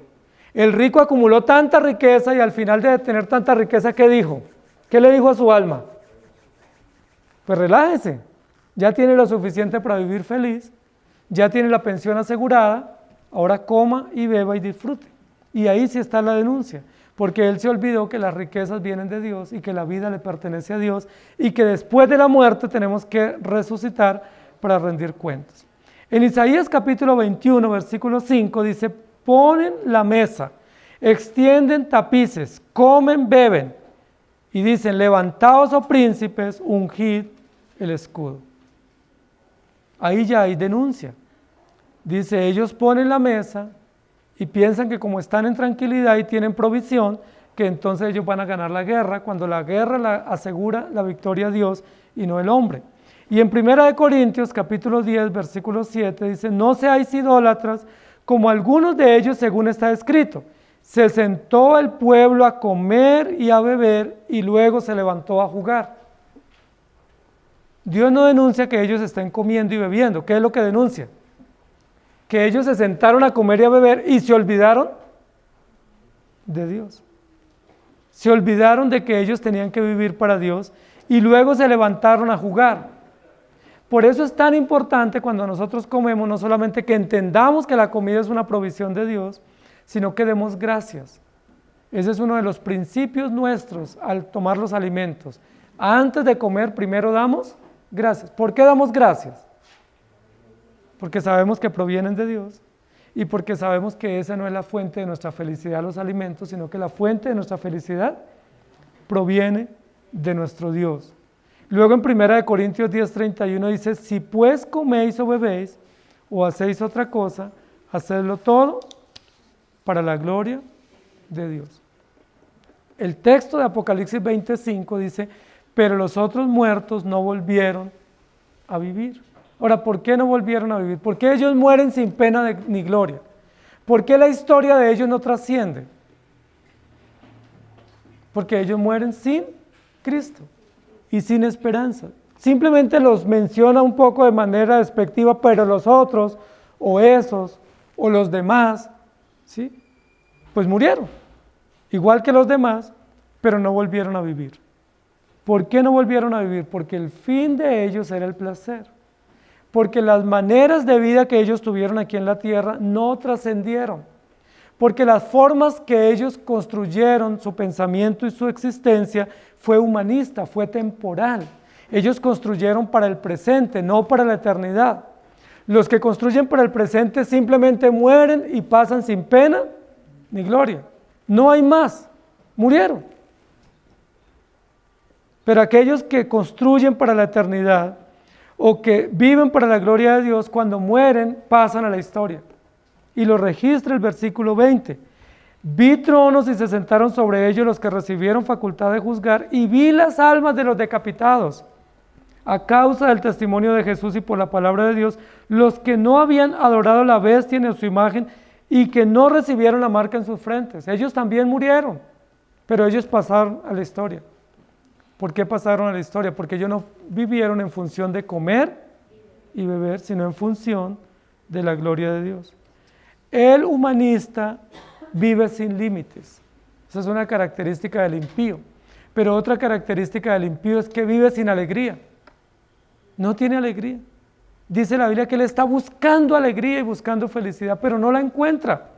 S1: El rico acumuló tanta riqueza y al final de tener tanta riqueza, ¿qué dijo? ¿Qué le dijo a su alma? Pues relájese, ya tiene lo suficiente para vivir feliz, ya tiene la pensión asegurada, ahora coma y beba y disfrute. Y ahí sí está la denuncia, porque él se olvidó que las riquezas vienen de Dios y que la vida le pertenece a Dios y que después de la muerte tenemos que resucitar para rendir cuentas. En Isaías capítulo 21, versículo 5 dice, ponen la mesa, extienden tapices, comen, beben, y dicen, levantaos, oh príncipes, ungid el escudo. Ahí ya hay denuncia. Dice, ellos ponen la mesa y piensan que como están en tranquilidad y tienen provisión, que entonces ellos van a ganar la guerra, cuando la guerra la asegura la victoria a Dios y no el hombre. Y en 1 Corintios capítulo 10, versículo 7 dice, no seáis idólatras como algunos de ellos según está escrito. Se sentó el pueblo a comer y a beber y luego se levantó a jugar. Dios no denuncia que ellos estén comiendo y bebiendo. ¿Qué es lo que denuncia? Que ellos se sentaron a comer y a beber y se olvidaron de Dios. Se olvidaron de que ellos tenían que vivir para Dios y luego se levantaron a jugar. Por eso es tan importante cuando nosotros comemos, no solamente que entendamos que la comida es una provisión de Dios, sino que demos gracias. Ese es uno de los principios nuestros al tomar los alimentos. Antes de comer, primero damos gracias. ¿Por qué damos gracias? Porque sabemos que provienen de Dios y porque sabemos que esa no es la fuente de nuestra felicidad, los alimentos, sino que la fuente de nuestra felicidad proviene de nuestro Dios. Luego en 1 Corintios 10:31 dice, si pues coméis o bebéis o hacéis otra cosa, hacedlo todo para la gloria de Dios. El texto de Apocalipsis 25 dice, pero los otros muertos no volvieron a vivir. Ahora, ¿por qué no volvieron a vivir? ¿Por qué ellos mueren sin pena ni gloria? ¿Por qué la historia de ellos no trasciende? Porque ellos mueren sin Cristo y sin esperanza. Simplemente los menciona un poco de manera despectiva, pero los otros, o esos, o los demás, ¿sí? Pues murieron, igual que los demás, pero no volvieron a vivir. ¿Por qué no volvieron a vivir? Porque el fin de ellos era el placer. Porque las maneras de vida que ellos tuvieron aquí en la tierra no trascendieron. Porque las formas que ellos construyeron, su pensamiento y su existencia, fue humanista, fue temporal. Ellos construyeron para el presente, no para la eternidad. Los que construyen para el presente simplemente mueren y pasan sin pena ni gloria. No hay más, murieron. Pero aquellos que construyen para la eternidad o que viven para la gloria de Dios, cuando mueren pasan a la historia. Y lo registra el versículo 20. Vi tronos y se sentaron sobre ellos los que recibieron facultad de juzgar, y vi las almas de los decapitados, a causa del testimonio de Jesús y por la palabra de Dios, los que no habían adorado a la bestia ni a su imagen, y que no recibieron la marca en sus frentes. Ellos también murieron, pero ellos pasaron a la historia. ¿Por qué pasaron a la historia? Porque ellos no vivieron en función de comer y beber, sino en función de la gloria de Dios. El humanista vive sin límites. Esa es una característica del impío. Pero otra característica del impío es que vive sin alegría. No tiene alegría. Dice la Biblia que él está buscando alegría y buscando felicidad, pero no la encuentra.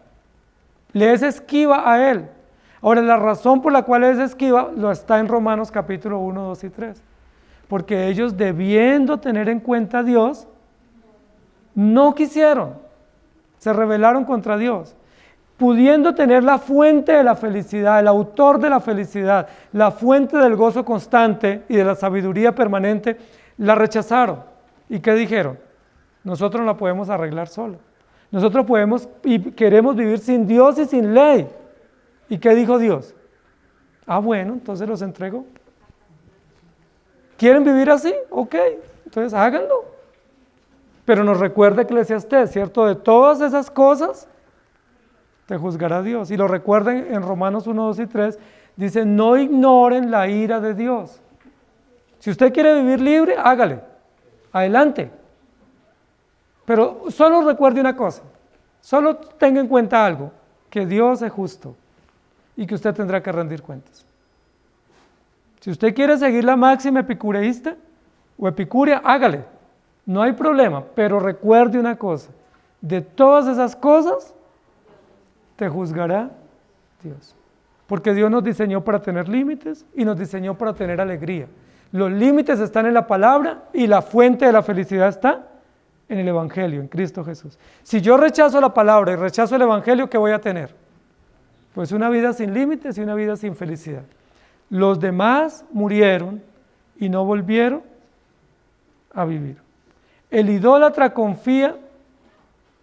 S1: Le es esquiva a él. Ahora, la razón por la cual es esquiva lo está en Romanos capítulo 1, 2 y 3. Porque ellos, debiendo tener en cuenta a Dios, no quisieron, se rebelaron contra Dios. Pudiendo tener la fuente de la felicidad, el autor de la felicidad, la fuente del gozo constante y de la sabiduría permanente, la rechazaron. ¿Y qué dijeron? Nosotros no la podemos arreglar solo. Nosotros podemos y queremos vivir sin Dios y sin ley. ¿Y qué dijo Dios? Ah, bueno, entonces los entrego. ¿Quieren vivir así? Ok, entonces háganlo. Pero nos recuerda Eclesiastés, ¿cierto? De todas esas cosas te juzgará Dios. Y lo recuerden en Romanos 1, 2 y 3, dice, no ignoren la ira de Dios. Si usted quiere vivir libre, hágale, adelante. Pero solo recuerde una cosa, solo tenga en cuenta algo, que Dios es justo y que usted tendrá que rendir cuentas. Si usted quiere seguir la máxima epicureísta o epicurea, hágale, no hay problema, pero recuerde una cosa, de todas esas cosas te juzgará Dios. Porque Dios nos diseñó para tener límites y nos diseñó para tener alegría. Los límites están en la palabra y la fuente de la felicidad está en el Evangelio, en Cristo Jesús. Si yo rechazo la palabra y rechazo el Evangelio, ¿qué voy a tener? Pues una vida sin límites y una vida sin felicidad. Los demás murieron y no volvieron a vivir. El idólatra confía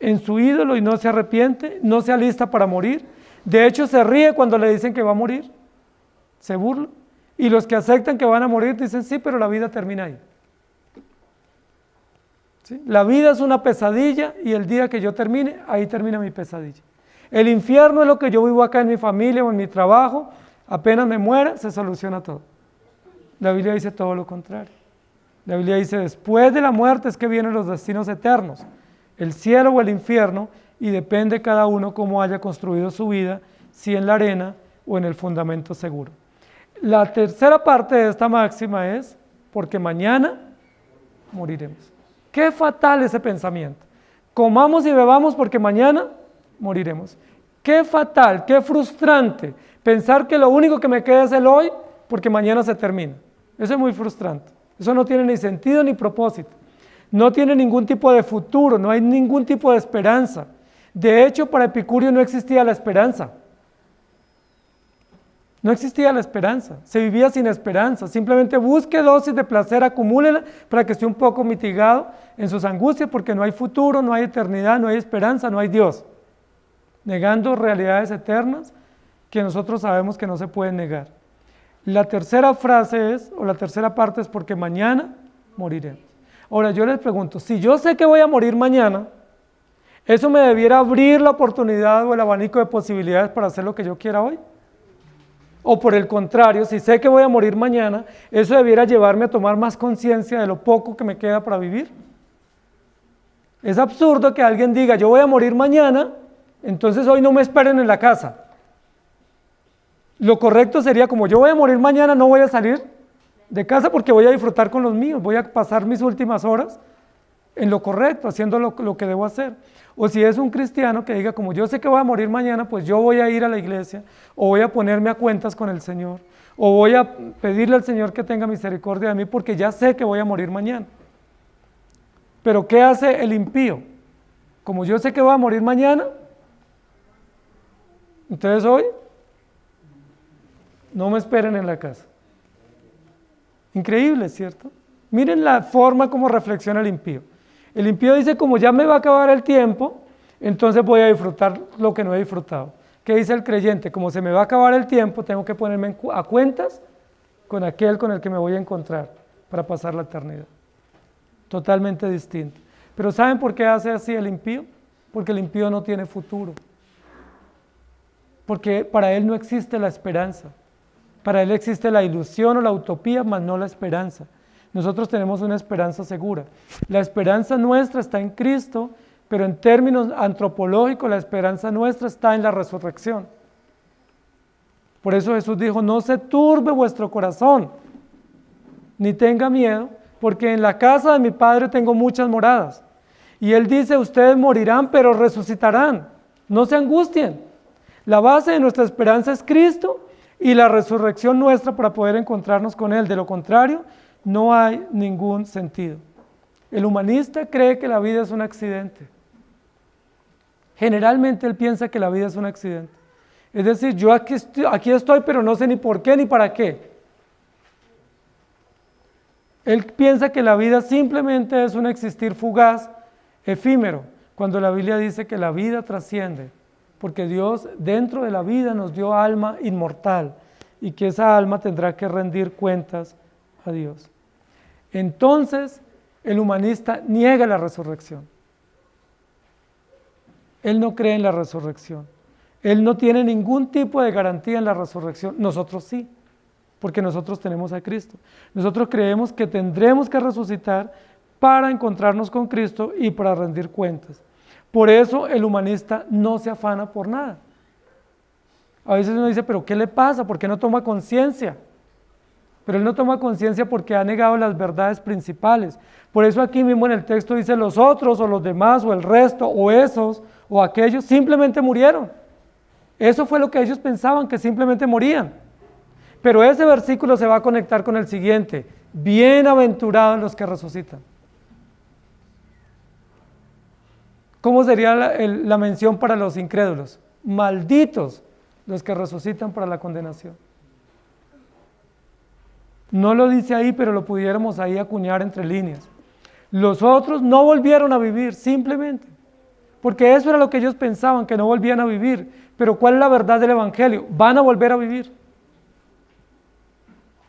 S1: en su ídolo y no se arrepiente, no se alista para morir. De hecho, se ríe cuando le dicen que va a morir, se burla. Y los que aceptan que van a morir dicen, sí, pero la vida termina ahí. ¿Sí? La vida es una pesadilla y el día que yo termine, ahí termina mi pesadilla. El infierno es lo que yo vivo acá en mi familia o en mi trabajo, apenas me muera, se soluciona todo. La Biblia dice todo lo contrario. La Biblia dice, después de la muerte es que vienen los destinos eternos, el cielo o el infierno, y depende cada uno cómo haya construido su vida, si en la arena o en el fundamento seguro. La tercera parte de esta máxima es, porque mañana moriremos. Qué fatal ese pensamiento. Comamos y bebamos porque mañana moriremos. Qué fatal, qué frustrante pensar que lo único que me queda es el hoy porque mañana se termina. Eso es muy frustrante. Eso no tiene ni sentido ni propósito. No tiene ningún tipo de futuro, no hay ningún tipo de esperanza. De hecho, para Epicurio no existía la esperanza. No existía la esperanza, se vivía sin esperanza, simplemente busque dosis de placer, acumúlela para que esté un poco mitigado en sus angustias, porque no hay futuro, no hay eternidad, no hay esperanza, no hay Dios, negando realidades eternas que nosotros sabemos que no se pueden negar. La tercera frase es, o la tercera parte es, porque mañana moriremos. Ahora yo les pregunto, si yo sé que voy a morir mañana, ¿eso me debiera abrir la oportunidad o el abanico de posibilidades para hacer lo que yo quiera hoy? O por el contrario, si sé que voy a morir mañana, ¿eso debiera llevarme a tomar más conciencia de lo poco que me queda para vivir? Es absurdo que alguien diga, yo voy a morir mañana, entonces hoy no me esperen en la casa. Lo correcto sería, como yo voy a morir mañana, no voy a salir de casa porque voy a disfrutar con los míos, voy a pasar mis últimas horas en lo correcto, haciendo lo que debo hacer. O si es un cristiano que diga, como yo sé que voy a morir mañana, pues yo voy a ir a la iglesia, o voy a ponerme a cuentas con el Señor, o voy a pedirle al Señor que tenga misericordia de mí, porque ya sé que voy a morir mañana. Pero ¿qué hace el impío? Como yo sé que voy a morir mañana, entonces hoy no me esperen en la casa. Increíble, ¿cierto? Miren la forma como reflexiona el impío. El impío dice, como ya me va a acabar el tiempo, entonces voy a disfrutar lo que no he disfrutado. ¿Qué dice el creyente? Como se me va a acabar el tiempo, tengo que ponerme a cuentas con aquel con el que me voy a encontrar para pasar la eternidad. Totalmente distinto. Pero ¿saben por qué hace así el impío? Porque el impío no tiene futuro. Porque para él no existe la esperanza. Para él existe la ilusión o la utopía, mas no la esperanza. Nosotros tenemos una esperanza segura. La esperanza nuestra está en Cristo, pero en términos antropológicos la esperanza nuestra está en la resurrección. Por eso Jesús dijo, no se turbe vuestro corazón, ni tenga miedo, porque en la casa de mi Padre tengo muchas moradas. Y Él dice, ustedes morirán, pero resucitarán. No se angustien. La base de nuestra esperanza es Cristo y la resurrección nuestra para poder encontrarnos con Él. De lo contrario, no hay ningún sentido. El humanista cree que la vida es un accidente. Generalmente él piensa que la vida es un accidente. Es decir, yo aquí estoy, pero no sé ni por qué ni para qué. Él piensa que la vida simplemente es un existir fugaz, efímero, cuando la Biblia dice que la vida trasciende, porque Dios dentro de la vida nos dio alma inmortal y que esa alma tendrá que rendir cuentas a Dios. Entonces, el humanista niega la resurrección. Él no cree en la resurrección. Él no tiene ningún tipo de garantía en la resurrección. Nosotros sí, porque nosotros tenemos a Cristo. Nosotros creemos que tendremos que resucitar para encontrarnos con Cristo y para rendir cuentas. Por eso el humanista no se afana por nada. A veces uno dice, ¿pero qué le pasa? ¿Por qué no toma conciencia? Pero él no toma conciencia porque ha negado las verdades principales. Por eso aquí mismo en el texto dice los otros o los demás o el resto o esos o aquellos simplemente murieron. Eso fue lo que ellos pensaban, que simplemente morían. Pero ese versículo se va a conectar con el siguiente: bienaventurados los que resucitan. ¿Cómo sería la mención para los incrédulos? Malditos los que resucitan para la condenación. No lo dice ahí, pero lo pudiéramos ahí acuñar entre líneas. Los otros no volvieron a vivir, simplemente. Porque eso era lo que ellos pensaban, que no volvían a vivir. Pero ¿cuál es la verdad del Evangelio? Van a volver a vivir.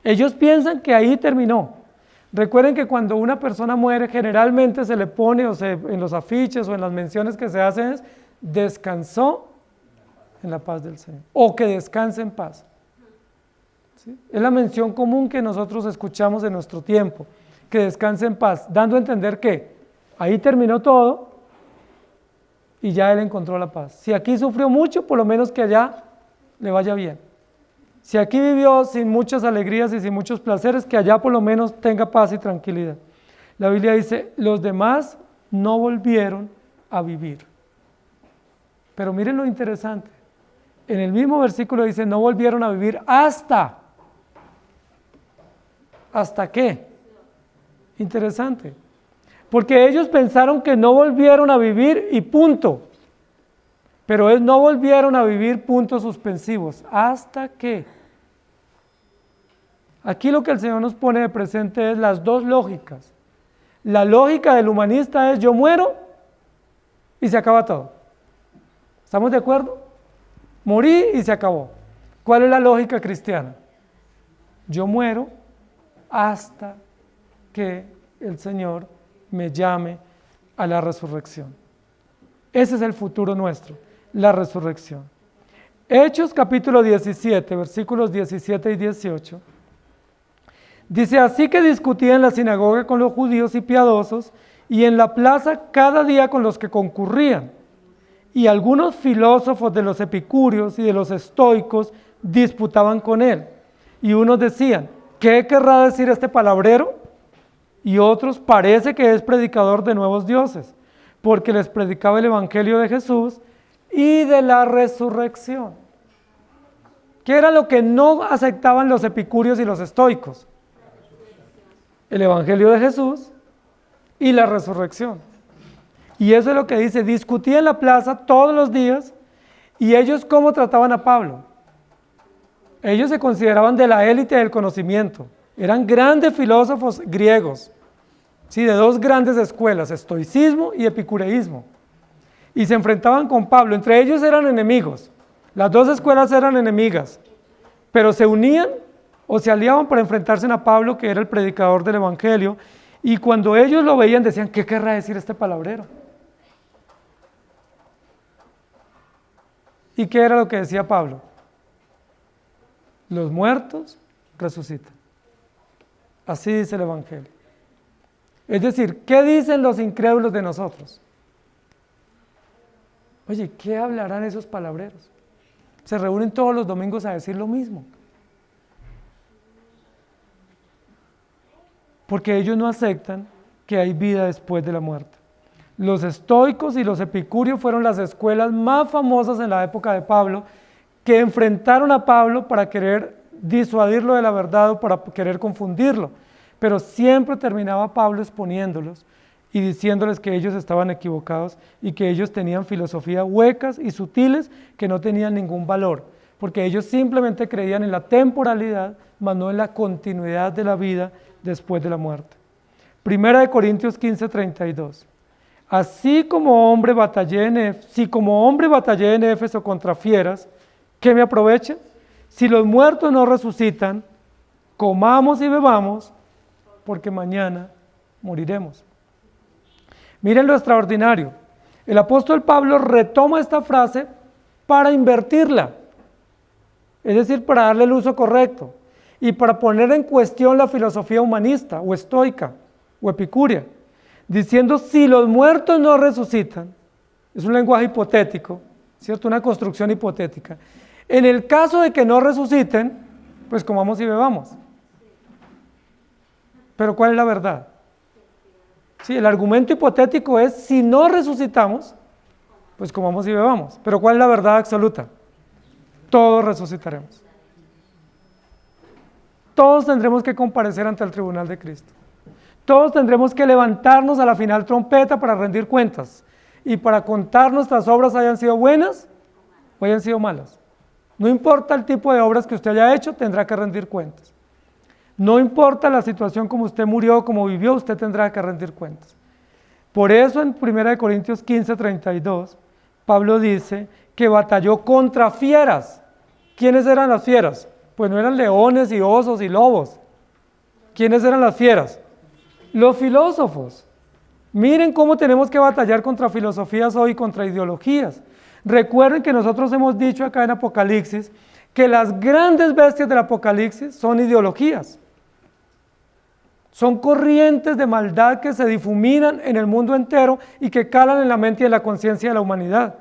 S1: Ellos piensan que ahí terminó. Recuerden que cuando una persona muere, generalmente se le pone en los afiches o en las menciones que se hacen es, descansó en la paz del Señor, o que descanse en paz. ¿Sí? Es la mención común que nosotros escuchamos en nuestro tiempo, que descanse en paz, dando a entender que ahí terminó todo y ya él encontró la paz. Si aquí sufrió mucho, por lo menos que allá le vaya bien. Si aquí vivió sin muchas alegrías y sin muchos placeres, que allá por lo menos tenga paz y tranquilidad. La Biblia dice, los demás no volvieron a vivir. Pero miren lo interesante. En el mismo versículo dice, no volvieron a vivir hasta. ¿Hasta qué? Interesante. Porque ellos pensaron que no volvieron a vivir y punto. Pero ellos no volvieron a vivir puntos suspensivos. ¿Hasta qué? Aquí lo que el Señor nos pone de presente es las dos lógicas. La lógica del humanista es yo muero y se acaba todo. ¿Estamos de acuerdo? Morí y se acabó. ¿Cuál es la lógica cristiana? Yo muero hasta que el Señor me llame a la resurrección. Ese es el futuro nuestro, la resurrección. Hechos capítulo 17, versículos 17 y 18. Dice, así que discutía en la sinagoga con los judíos y piadosos, y en la plaza cada día con los que concurrían. Y algunos filósofos de los epicúreos y de los estoicos disputaban con él. Y unos decían, ¿qué querrá decir este palabrero? Y otros, parece que es predicador de nuevos dioses, porque les predicaba el evangelio de Jesús y de la resurrección. ¿Qué era lo que no aceptaban los epicúreos y los estoicos? El evangelio de Jesús y la resurrección. Y eso es lo que dice, discutía en la plaza todos los días. ¿Y ellos cómo trataban a Pablo? Ellos se consideraban de la élite del conocimiento, eran grandes filósofos griegos, ¿sí? De dos grandes escuelas, estoicismo y epicureísmo, y se enfrentaban con Pablo. Entre ellos eran enemigos, las dos escuelas eran enemigas, pero se unían o se aliaban para enfrentarse a Pablo, que era el predicador del evangelio, y cuando ellos lo veían decían, ¿qué querrá decir este palabrero? ¿Y qué era lo que decía Pablo? Los muertos resucitan. Así dice el evangelio. Es decir, ¿qué dicen los incrédulos de nosotros? Oye, ¿qué hablarán esos palabreros? Se reúnen todos los domingos a decir lo mismo. Porque ellos no aceptan que hay vida después de la muerte. Los estoicos y los epicúreos fueron las escuelas más famosas en la época de Pablo, que enfrentaron a Pablo para querer disuadirlo de la verdad o para querer confundirlo, pero siempre terminaba Pablo exponiéndolos y diciéndoles que ellos estaban equivocados y que ellos tenían filosofías huecas y sutiles que no tenían ningún valor, porque ellos simplemente creían en la temporalidad, mas no en la continuidad de la vida después de la muerte. Primera de Corintios 15:32. Así como hombre batallé en Éfeso contra fieras, ¿qué me aprovecha? Si los muertos no resucitan, comamos y bebamos, porque mañana moriremos. Miren lo extraordinario. El apóstol Pablo retoma esta frase para invertirla, es decir, para darle el uso correcto y para poner en cuestión la filosofía humanista o estoica o epicúrea, diciendo si los muertos no resucitan, es un lenguaje hipotético, ¿cierto? Una construcción hipotética. En el caso de que no resuciten, pues comamos y bebamos. Pero ¿cuál es la verdad? Sí, el argumento hipotético es si no resucitamos, pues comamos y bebamos. Pero ¿cuál es la verdad absoluta? Todos resucitaremos. Todos tendremos que comparecer ante el tribunal de Cristo. Todos tendremos que levantarnos a la final trompeta para rendir cuentas y para contar nuestras obras, hayan sido buenas o hayan sido malas. No importa el tipo de obras que usted haya hecho, tendrá que rendir cuentas. No importa la situación como usted murió, como vivió, usted tendrá que rendir cuentas. Por eso en 1 Corintios 15:32, Pablo dice que batalló contra fieras. ¿Quiénes eran las fieras? Pues no eran leones y osos y lobos. ¿Quiénes eran las fieras? Los filósofos. Miren cómo tenemos que batallar contra filosofías hoy, contra ideologías. Recuerden que nosotros hemos dicho acá en Apocalipsis que las grandes bestias del Apocalipsis son ideologías. Son corrientes de maldad que se difuminan en el mundo entero y que calan en la mente y en la conciencia de la humanidad,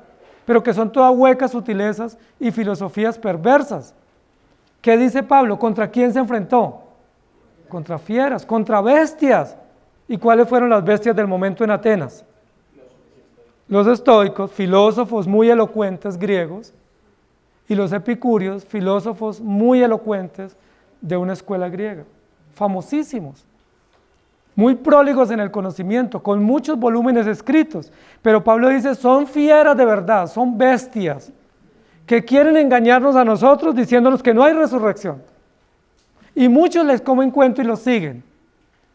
S1: pero que son todas huecas sutilezas y filosofías perversas. ¿Qué dice Pablo? ¿Contra quién se enfrentó? Contra fieras, contra bestias. ¿Y cuáles fueron las bestias del momento en Atenas? Los estoicos, filósofos muy elocuentes griegos, y los epicúreos, filósofos muy elocuentes de una escuela griega, famosísimos, muy próligos en el conocimiento, con muchos volúmenes escritos, pero Pablo dice, son fieras de verdad, son bestias, que quieren engañarnos a nosotros diciéndonos que no hay resurrección, y muchos les comen cuento y los siguen,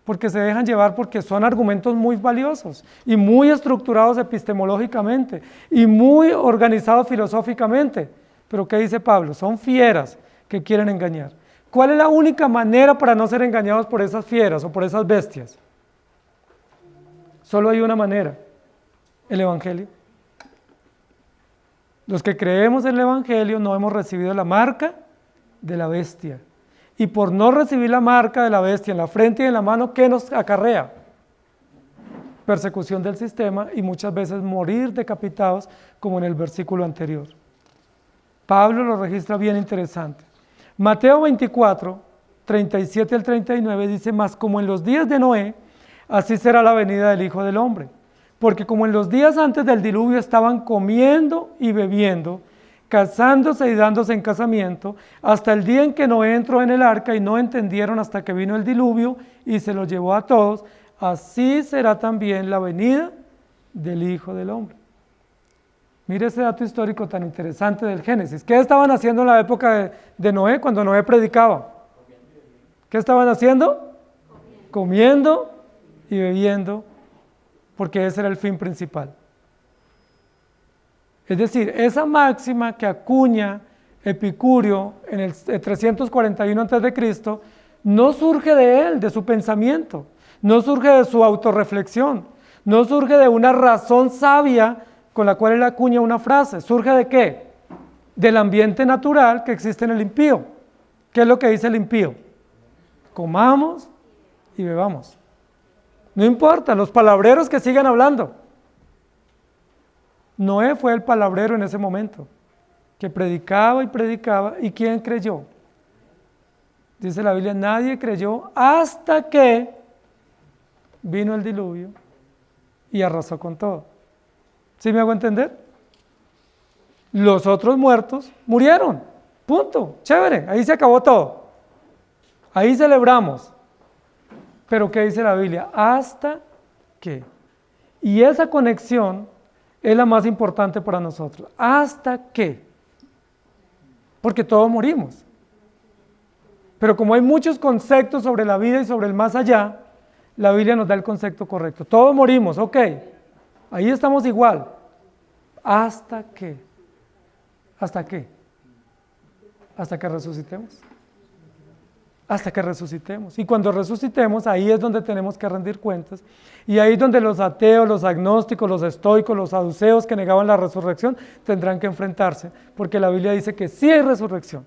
S1: porque se dejan llevar porque son argumentos muy valiosos, y muy estructurados epistemológicamente, y muy organizados filosóficamente. Pero ¿qué dice Pablo? Son fieras que quieren engañar. ¿Cuál es la única manera para no ser engañados por esas fieras o por esas bestias? Solo hay una manera, el Evangelio. Los que creemos en el Evangelio no hemos recibido la marca de la bestia. Y por no recibir la marca de la bestia en la frente y en la mano, ¿qué nos acarrea? Persecución del sistema y muchas veces morir decapitados, como en el versículo anterior. Pablo lo registra bien interesante. Mateo 24, 37 al 39 dice, mas como en los días de Noé, así será la venida del Hijo del Hombre. Porque como en los días antes del diluvio estaban comiendo y bebiendo, casándose y dándose en casamiento, hasta el día en que Noé entró en el arca y no entendieron hasta que vino el diluvio y se los llevó a todos, así será también la venida del Hijo del Hombre. Mire ese dato histórico tan interesante del Génesis. ¿Qué estaban haciendo en la época de Noé, cuando Noé predicaba? ¿Qué estaban haciendo? Comiendo y bebiendo, porque ese era el fin principal. Es decir, esa máxima que acuña Epicúreo en el 341 a.C., no surge de él, de su pensamiento, no surge de su autorreflexión, no surge de una razón sabia con la cual él acuña una frase. ¿Surge de qué? Del ambiente natural que existe en el impío. ¿Qué es lo que dice el impío? Comamos y bebamos. No importa, los palabreros que sigan hablando. Noé fue el palabrero en ese momento, que predicaba y predicaba. ¿Y quién creyó? Dice la Biblia, nadie creyó hasta que vino el diluvio y arrasó con todo. ¿Sí me hago entender? Los otros muertos murieron, punto, chévere, ahí se acabó todo. Ahí celebramos. Pero ¿qué dice la Biblia? Hasta que. Y esa conexión es la más importante para nosotros. ¿Hasta qué? Porque todos morimos. Pero como hay muchos conceptos sobre la vida y sobre el más allá, la Biblia nos da el concepto correcto. Todos morimos, ok. Ahí estamos igual. ¿Hasta qué? ¿Hasta qué? Hasta que resucitemos. Hasta que resucitemos. Y cuando resucitemos, ahí es donde tenemos que rendir cuentas. Y ahí es donde los ateos, los agnósticos, los estoicos, los saduceos que negaban la resurrección tendrán que enfrentarse, porque la Biblia dice que sí hay resurrección.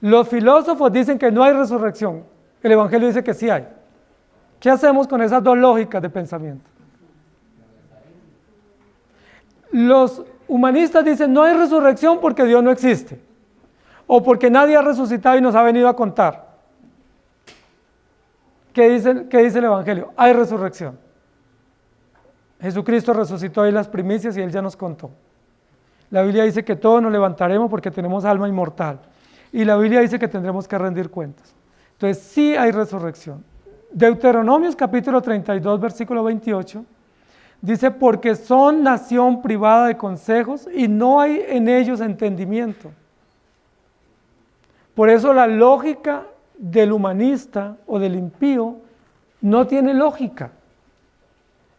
S1: Los filósofos dicen que no hay resurrección. El Evangelio dice que sí hay. ¿Qué hacemos con esas dos lógicas de pensamiento? Los humanistas dicen no hay resurrección porque Dios no existe, o porque nadie ha resucitado y nos ha venido a contar. ¿Qué dice el Evangelio? Hay resurrección. Jesucristo resucitó ahí las primicias y Él ya nos contó. La Biblia dice que todos nos levantaremos porque tenemos alma inmortal. Y la Biblia dice que tendremos que rendir cuentas. Entonces sí hay resurrección. Deuteronomios capítulo 32, versículo 28, dice, porque son nación privada de consejos y no hay en ellos entendimiento. Por eso la lógica del humanista o del impío no tiene lógica.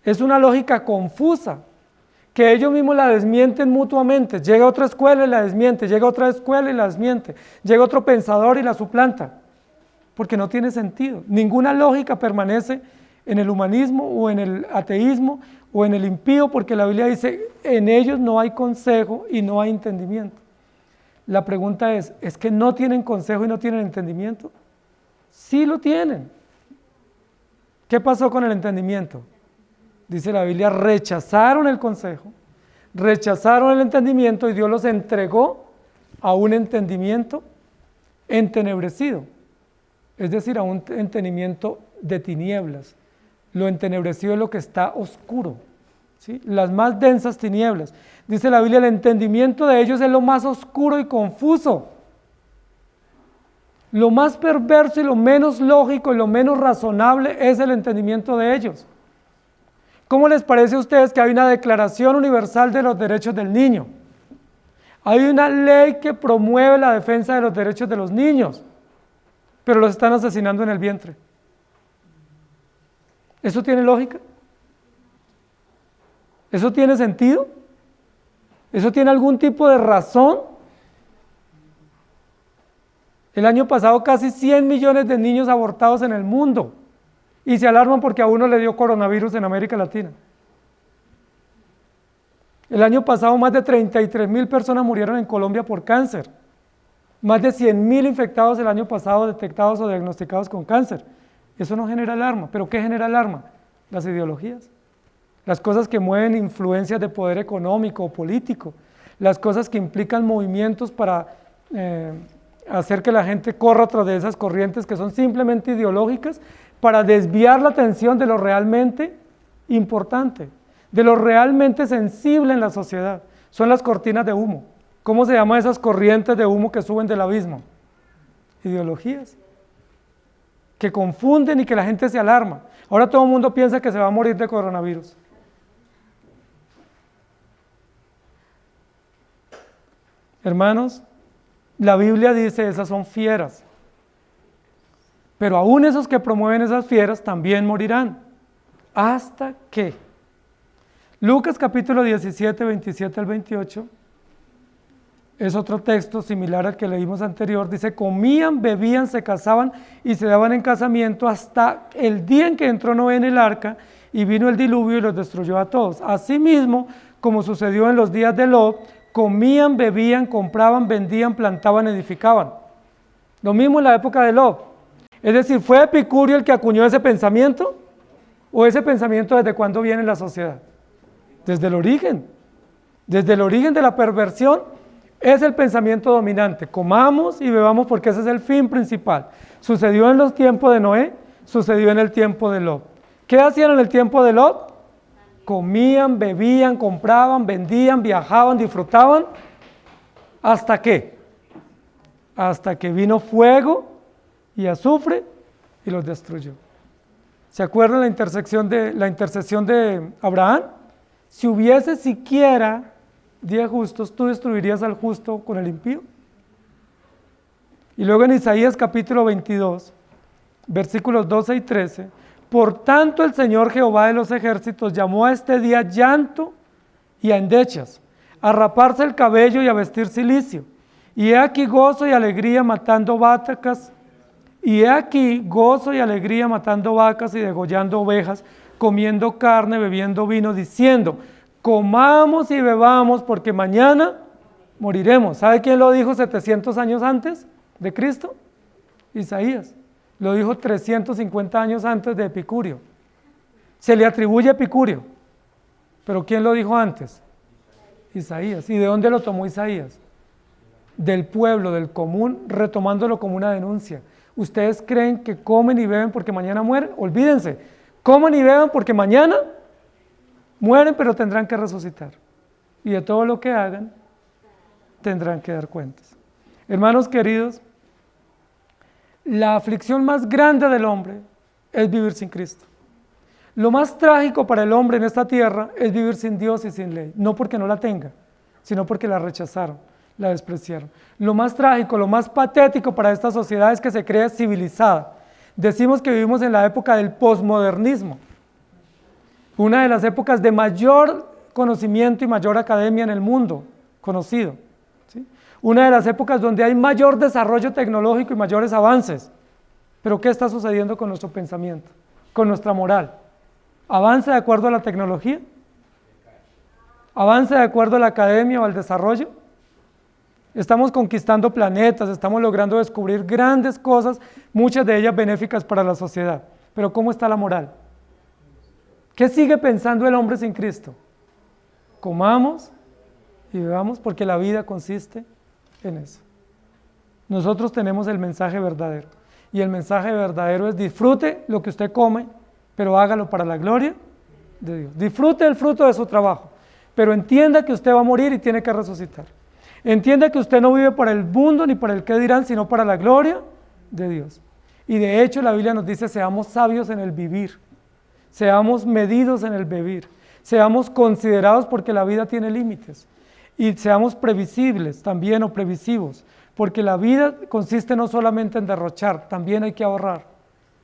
S1: Es una lógica confusa, que ellos mismos la desmienten mutuamente. Llega otra escuela y la desmiente, llega otra escuela y la desmiente, llega otro pensador y la suplanta, porque no tiene sentido. Ninguna lógica permanece en el humanismo o en el ateísmo o en el impío, porque la Biblia dice, en ellos no hay consejo y no hay entendimiento. La pregunta es que no tienen consejo y no tienen entendimiento? Sí lo tienen. ¿Qué pasó con el entendimiento? Dice la Biblia, rechazaron el consejo, rechazaron el entendimiento y Dios los entregó a un entendimiento entenebrecido, es decir, a un entendimiento de tinieblas. Lo entenebrecido es lo que está oscuro, ¿sí? Las más densas tinieblas. Dice la Biblia, el entendimiento de ellos es lo más oscuro y confuso. Lo más perverso y lo menos lógico y lo menos razonable es el entendimiento de ellos. ¿Cómo les parece a ustedes que hay una Declaración Universal de los Derechos del Niño? Hay una ley que promueve la defensa de los derechos de los niños, pero los están asesinando en el vientre. ¿Eso tiene lógica? ¿Eso tiene sentido? ¿Eso tiene algún tipo de razón? El año pasado casi 100 millones de niños abortados en el mundo y se alarman porque a uno le dio coronavirus en América Latina. El año pasado más de 33,000 personas murieron en Colombia por cáncer. Más de 100,000 infectados el año pasado detectados o diagnosticados con cáncer. Eso no genera alarma. ¿Pero qué genera alarma? Las ideologías. Las cosas que mueven influencias de poder económico o político. Las cosas que implican movimientos para hacer que la gente corra tras de esas corrientes que son simplemente ideológicas para desviar la atención de lo realmente importante, de lo realmente sensible en la sociedad. Son las cortinas de humo. ¿Cómo se llaman esas corrientes de humo que suben del abismo? Ideologías que confunden y que la gente se alarma. Ahora todo el mundo piensa que se va a morir de coronavirus. Hermanos, la Biblia dice esas son fieras, pero aún esos que promueven esas fieras también morirán. ¿Hasta qué? Lucas capítulo 17, 27 al 28, es otro texto similar al que leímos anterior, dice, comían, bebían, se casaban y se daban en casamiento hasta el día en que entró Noé en el arca y vino el diluvio y los destruyó a todos. Asimismo, como sucedió en los días de Lot, comían, bebían, compraban, vendían, plantaban, edificaban. Lo mismo en la época de Lot. Es decir, ¿fue Epicurio el que acuñó ese pensamiento? ¿O ese pensamiento desde cuándo viene en la sociedad? Desde el origen. Desde el origen de la perversión es el pensamiento dominante. Comamos y bebamos porque ese es el fin principal. Sucedió en los tiempos de Noé, sucedió en el tiempo de Lot. ¿Qué hacían en el tiempo de Lot? Comían, bebían, compraban, vendían, viajaban, disfrutaban. ¿Hasta qué? Hasta que vino fuego y azufre y los destruyó. ¿Se acuerdan la intercesión de Abraham? Si hubiese siquiera 10 justos, ¿tú destruirías al justo con el impío? Y luego en Isaías capítulo 22, versículos 12 y 13, por tanto el Señor Jehová de los ejércitos llamó a este día llanto y a endechas, a raparse el cabello y a vestir cilicio. Y he aquí gozo y alegría matando vacas, y he aquí gozo y alegría matando vacas y degollando ovejas, comiendo carne, bebiendo vino, diciendo, comamos y bebamos porque mañana moriremos. ¿Sabe quién lo dijo 700 años antes de Cristo? Isaías. Lo dijo 350 años antes de Epicurio. Se le atribuye a Epicurio. ¿Pero quién lo dijo antes? Isaías. ¿Y de dónde lo tomó Isaías? Del pueblo, del común, retomándolo como una denuncia. ¿Ustedes creen que comen y beben porque mañana mueren? Olvídense. Comen y beben porque mañana mueren, pero tendrán que resucitar. Y de todo lo que hagan, tendrán que dar cuentas. Hermanos queridos, la aflicción más grande del hombre es vivir sin Cristo. Lo más trágico para el hombre en esta tierra es vivir sin Dios y sin ley. No porque no la tenga, sino porque la rechazaron. la despreciaron. Lo más trágico, lo más patético para esta sociedad es que se cree civilizada. Decimos que vivimos en la época del posmodernismo, una de las épocas de mayor conocimiento y mayor academia en el mundo conocido, ¿sí? Una de las épocas donde hay mayor desarrollo tecnológico y mayores avances. Pero ¿qué está sucediendo con nuestro pensamiento, con nuestra moral? ¿Avanza de acuerdo a la tecnología? ¿Avanza de acuerdo a la academia o al desarrollo? Estamos conquistando planetas, estamos logrando descubrir grandes cosas, muchas de ellas benéficas para la sociedad. Pero ¿cómo está la moral? ¿Qué sigue pensando el hombre sin Cristo? Comamos y bebamos porque la vida consiste en eso. Nosotros tenemos el mensaje verdadero y el mensaje verdadero es: disfrute lo que usted come, pero hágalo para la gloria de Dios. Disfrute el fruto de su trabajo, pero entienda que usted va a morir y tiene que resucitar. Entienda que usted no vive para el mundo ni para el qué dirán, sino para la gloria de Dios. Y de hecho la Biblia nos dice: seamos sabios en el vivir, seamos medidos en el beber, seamos considerados porque la vida tiene límites, y seamos previsibles también o previsivos, porque la vida consiste no solamente en derrochar, también hay que ahorrar,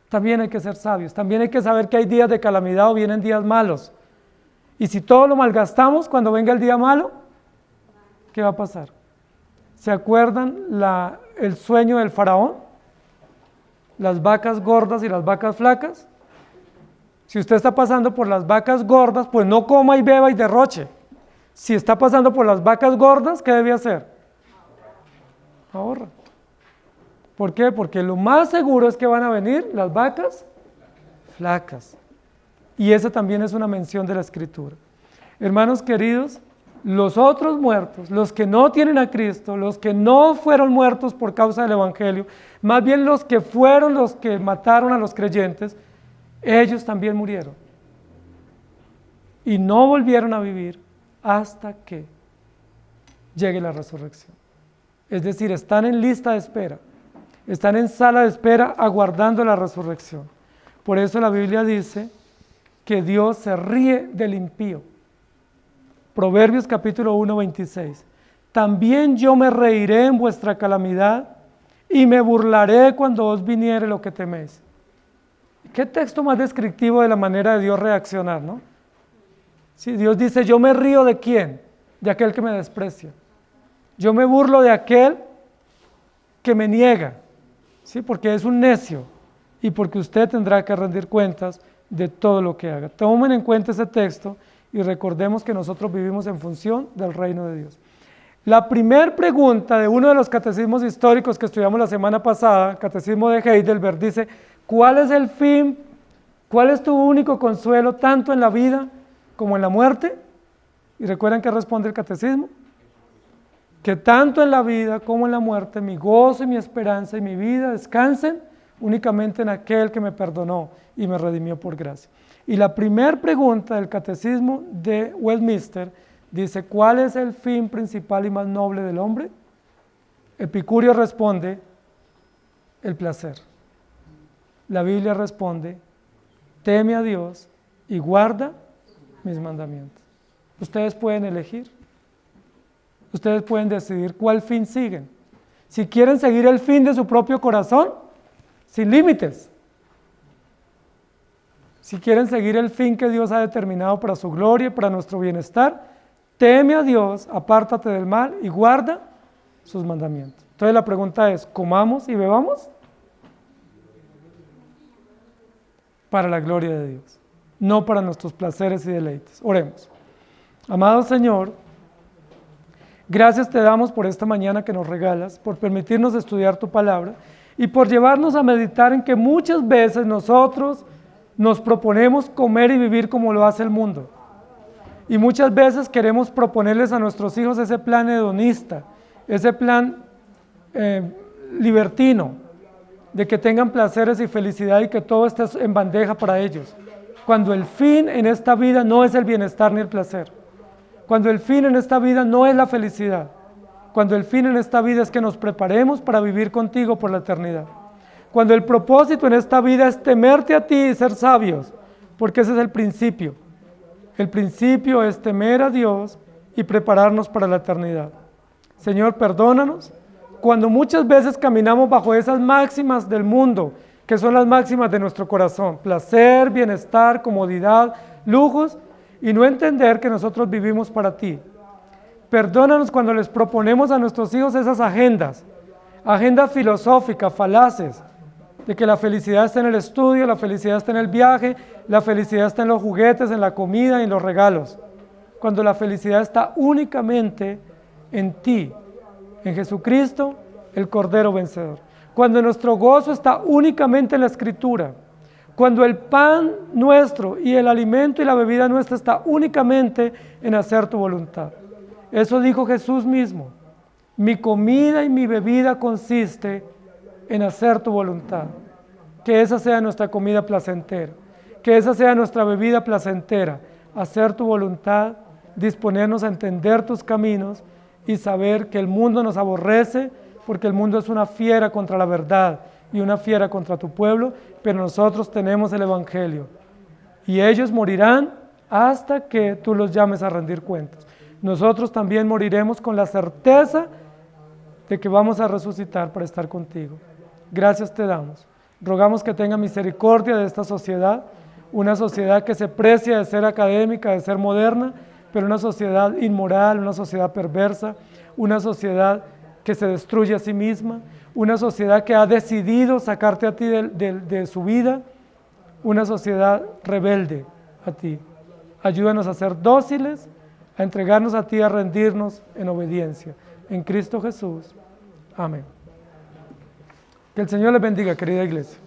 S1: también hay que ser sabios, también hay que saber que hay días de calamidad o vienen días malos. Y si todo lo malgastamos, cuando venga el día malo, ¿qué va a pasar? ¿Se acuerdan el sueño del faraón? Las vacas gordas y las vacas flacas. Si usted está pasando por las vacas gordas, pues no coma y beba y derroche. Si está pasando por las vacas gordas, ¿qué debe hacer? Ahorra. ¿Por qué? Porque lo más seguro es que van a venir las vacas flacas. Y esa también es una mención de la Escritura. Hermanos queridos, los otros muertos, los que no tienen a Cristo, los que no fueron muertos por causa del Evangelio, más bien los que fueron los que mataron a los creyentes, ellos también murieron. Y no volvieron a vivir hasta que llegue la resurrección. Es decir, están en lista de espera, están en sala de espera aguardando la resurrección. Por eso la Biblia dice que Dios se ríe del impío. Proverbios capítulo 1, 26. También yo me reiré en vuestra calamidad y me burlaré cuando os viniere lo que teméis. ¿Qué texto más descriptivo de la manera de Dios reaccionar, no? Sí, Dios dice: yo me río ¿de quién? De aquel que me desprecia. Yo me burlo de aquel que me niega, ¿sí? Porque es un necio y porque usted tendrá que rendir cuentas de todo lo que haga. Tomen en cuenta ese texto y recordemos que nosotros vivimos en función del reino de Dios. La primera pregunta de uno de los catecismos históricos que estudiamos la semana pasada, el catecismo de Heidelberg, dice: ¿cuál es el fin? ¿Cuál es tu único consuelo tanto en la vida como en la muerte? ¿Y recuerdan qué responde el catecismo? Que tanto en la vida como en la muerte mi gozo y mi esperanza y mi vida descansen únicamente en aquel que me perdonó y me redimió por gracia. Y la primera pregunta del catecismo de Westminster dice: ¿cuál es el fin principal y más noble del hombre? Epicurio responde: el placer. La Biblia responde: teme a Dios y guarda mis mandamientos. Ustedes pueden elegir. Ustedes pueden decidir cuál fin siguen. Si quieren seguir el fin de su propio corazón, sin límites. Si quieren seguir el fin que Dios ha determinado para su gloria y para nuestro bienestar, teme a Dios, apártate del mal y guarda sus mandamientos. Entonces la pregunta es: ¿comamos y bebamos? Para la gloria de Dios, no para nuestros placeres y deleites. Oremos. Amado Señor, gracias te damos por esta mañana que nos regalas, por permitirnos estudiar tu palabra y por llevarnos a meditar en que muchas veces nosotros nos proponemos comer y vivir como lo hace el mundo. Y muchas veces queremos proponerles a nuestros hijos ese plan hedonista, ese plan libertino, de que tengan placeres y felicidad y que todo esté en bandeja para ellos. Cuando el fin en esta vida no es el bienestar ni el placer. Cuando el fin en esta vida no es la felicidad. Cuando el fin en esta vida es que nos preparemos para vivir contigo por la eternidad. Cuando el propósito en esta vida es temerte a ti y ser sabios, porque ese es el principio. El principio es temer a Dios y prepararnos para la eternidad. Señor, perdónanos cuando muchas veces caminamos bajo esas máximas del mundo, que son las máximas de nuestro corazón: placer, bienestar, comodidad, lujos, y no entender que nosotros vivimos para ti. Perdónanos cuando les proponemos a nuestros hijos esas agendas filosóficas, falaces, de que la felicidad está en el estudio, la felicidad está en el viaje, la felicidad está en los juguetes, en la comida y en los regalos, cuando la felicidad está únicamente en ti, en Jesucristo, el Cordero Vencedor. Cuando nuestro gozo está únicamente en la Escritura, cuando el pan nuestro y el alimento y la bebida nuestra está únicamente en hacer tu voluntad. Eso dijo Jesús mismo: mi comida y mi bebida consiste en hacer tu voluntad. Que esa sea nuestra comida placentera, que esa sea nuestra bebida placentera, hacer tu voluntad, disponernos a entender tus caminos y saber que el mundo nos aborrece, porque el mundo es una fiera contra la verdad y una fiera contra tu pueblo, pero nosotros tenemos el Evangelio. Y ellos morirán hasta que tú los llames a rendir cuentas. Nosotros también moriremos con la certeza de que vamos a resucitar para estar contigo. Gracias te damos. Rogamos que tenga misericordia de esta sociedad, una sociedad que se precia de ser académica, de ser moderna, pero una sociedad inmoral, una sociedad perversa, una sociedad que se destruye a sí misma, una sociedad que ha decidido sacarte a ti de su vida, una sociedad rebelde a ti. Ayúdanos a ser dóciles, a entregarnos a ti, a rendirnos en obediencia. En Cristo Jesús. Amén. Que el Señor les bendiga, querida iglesia.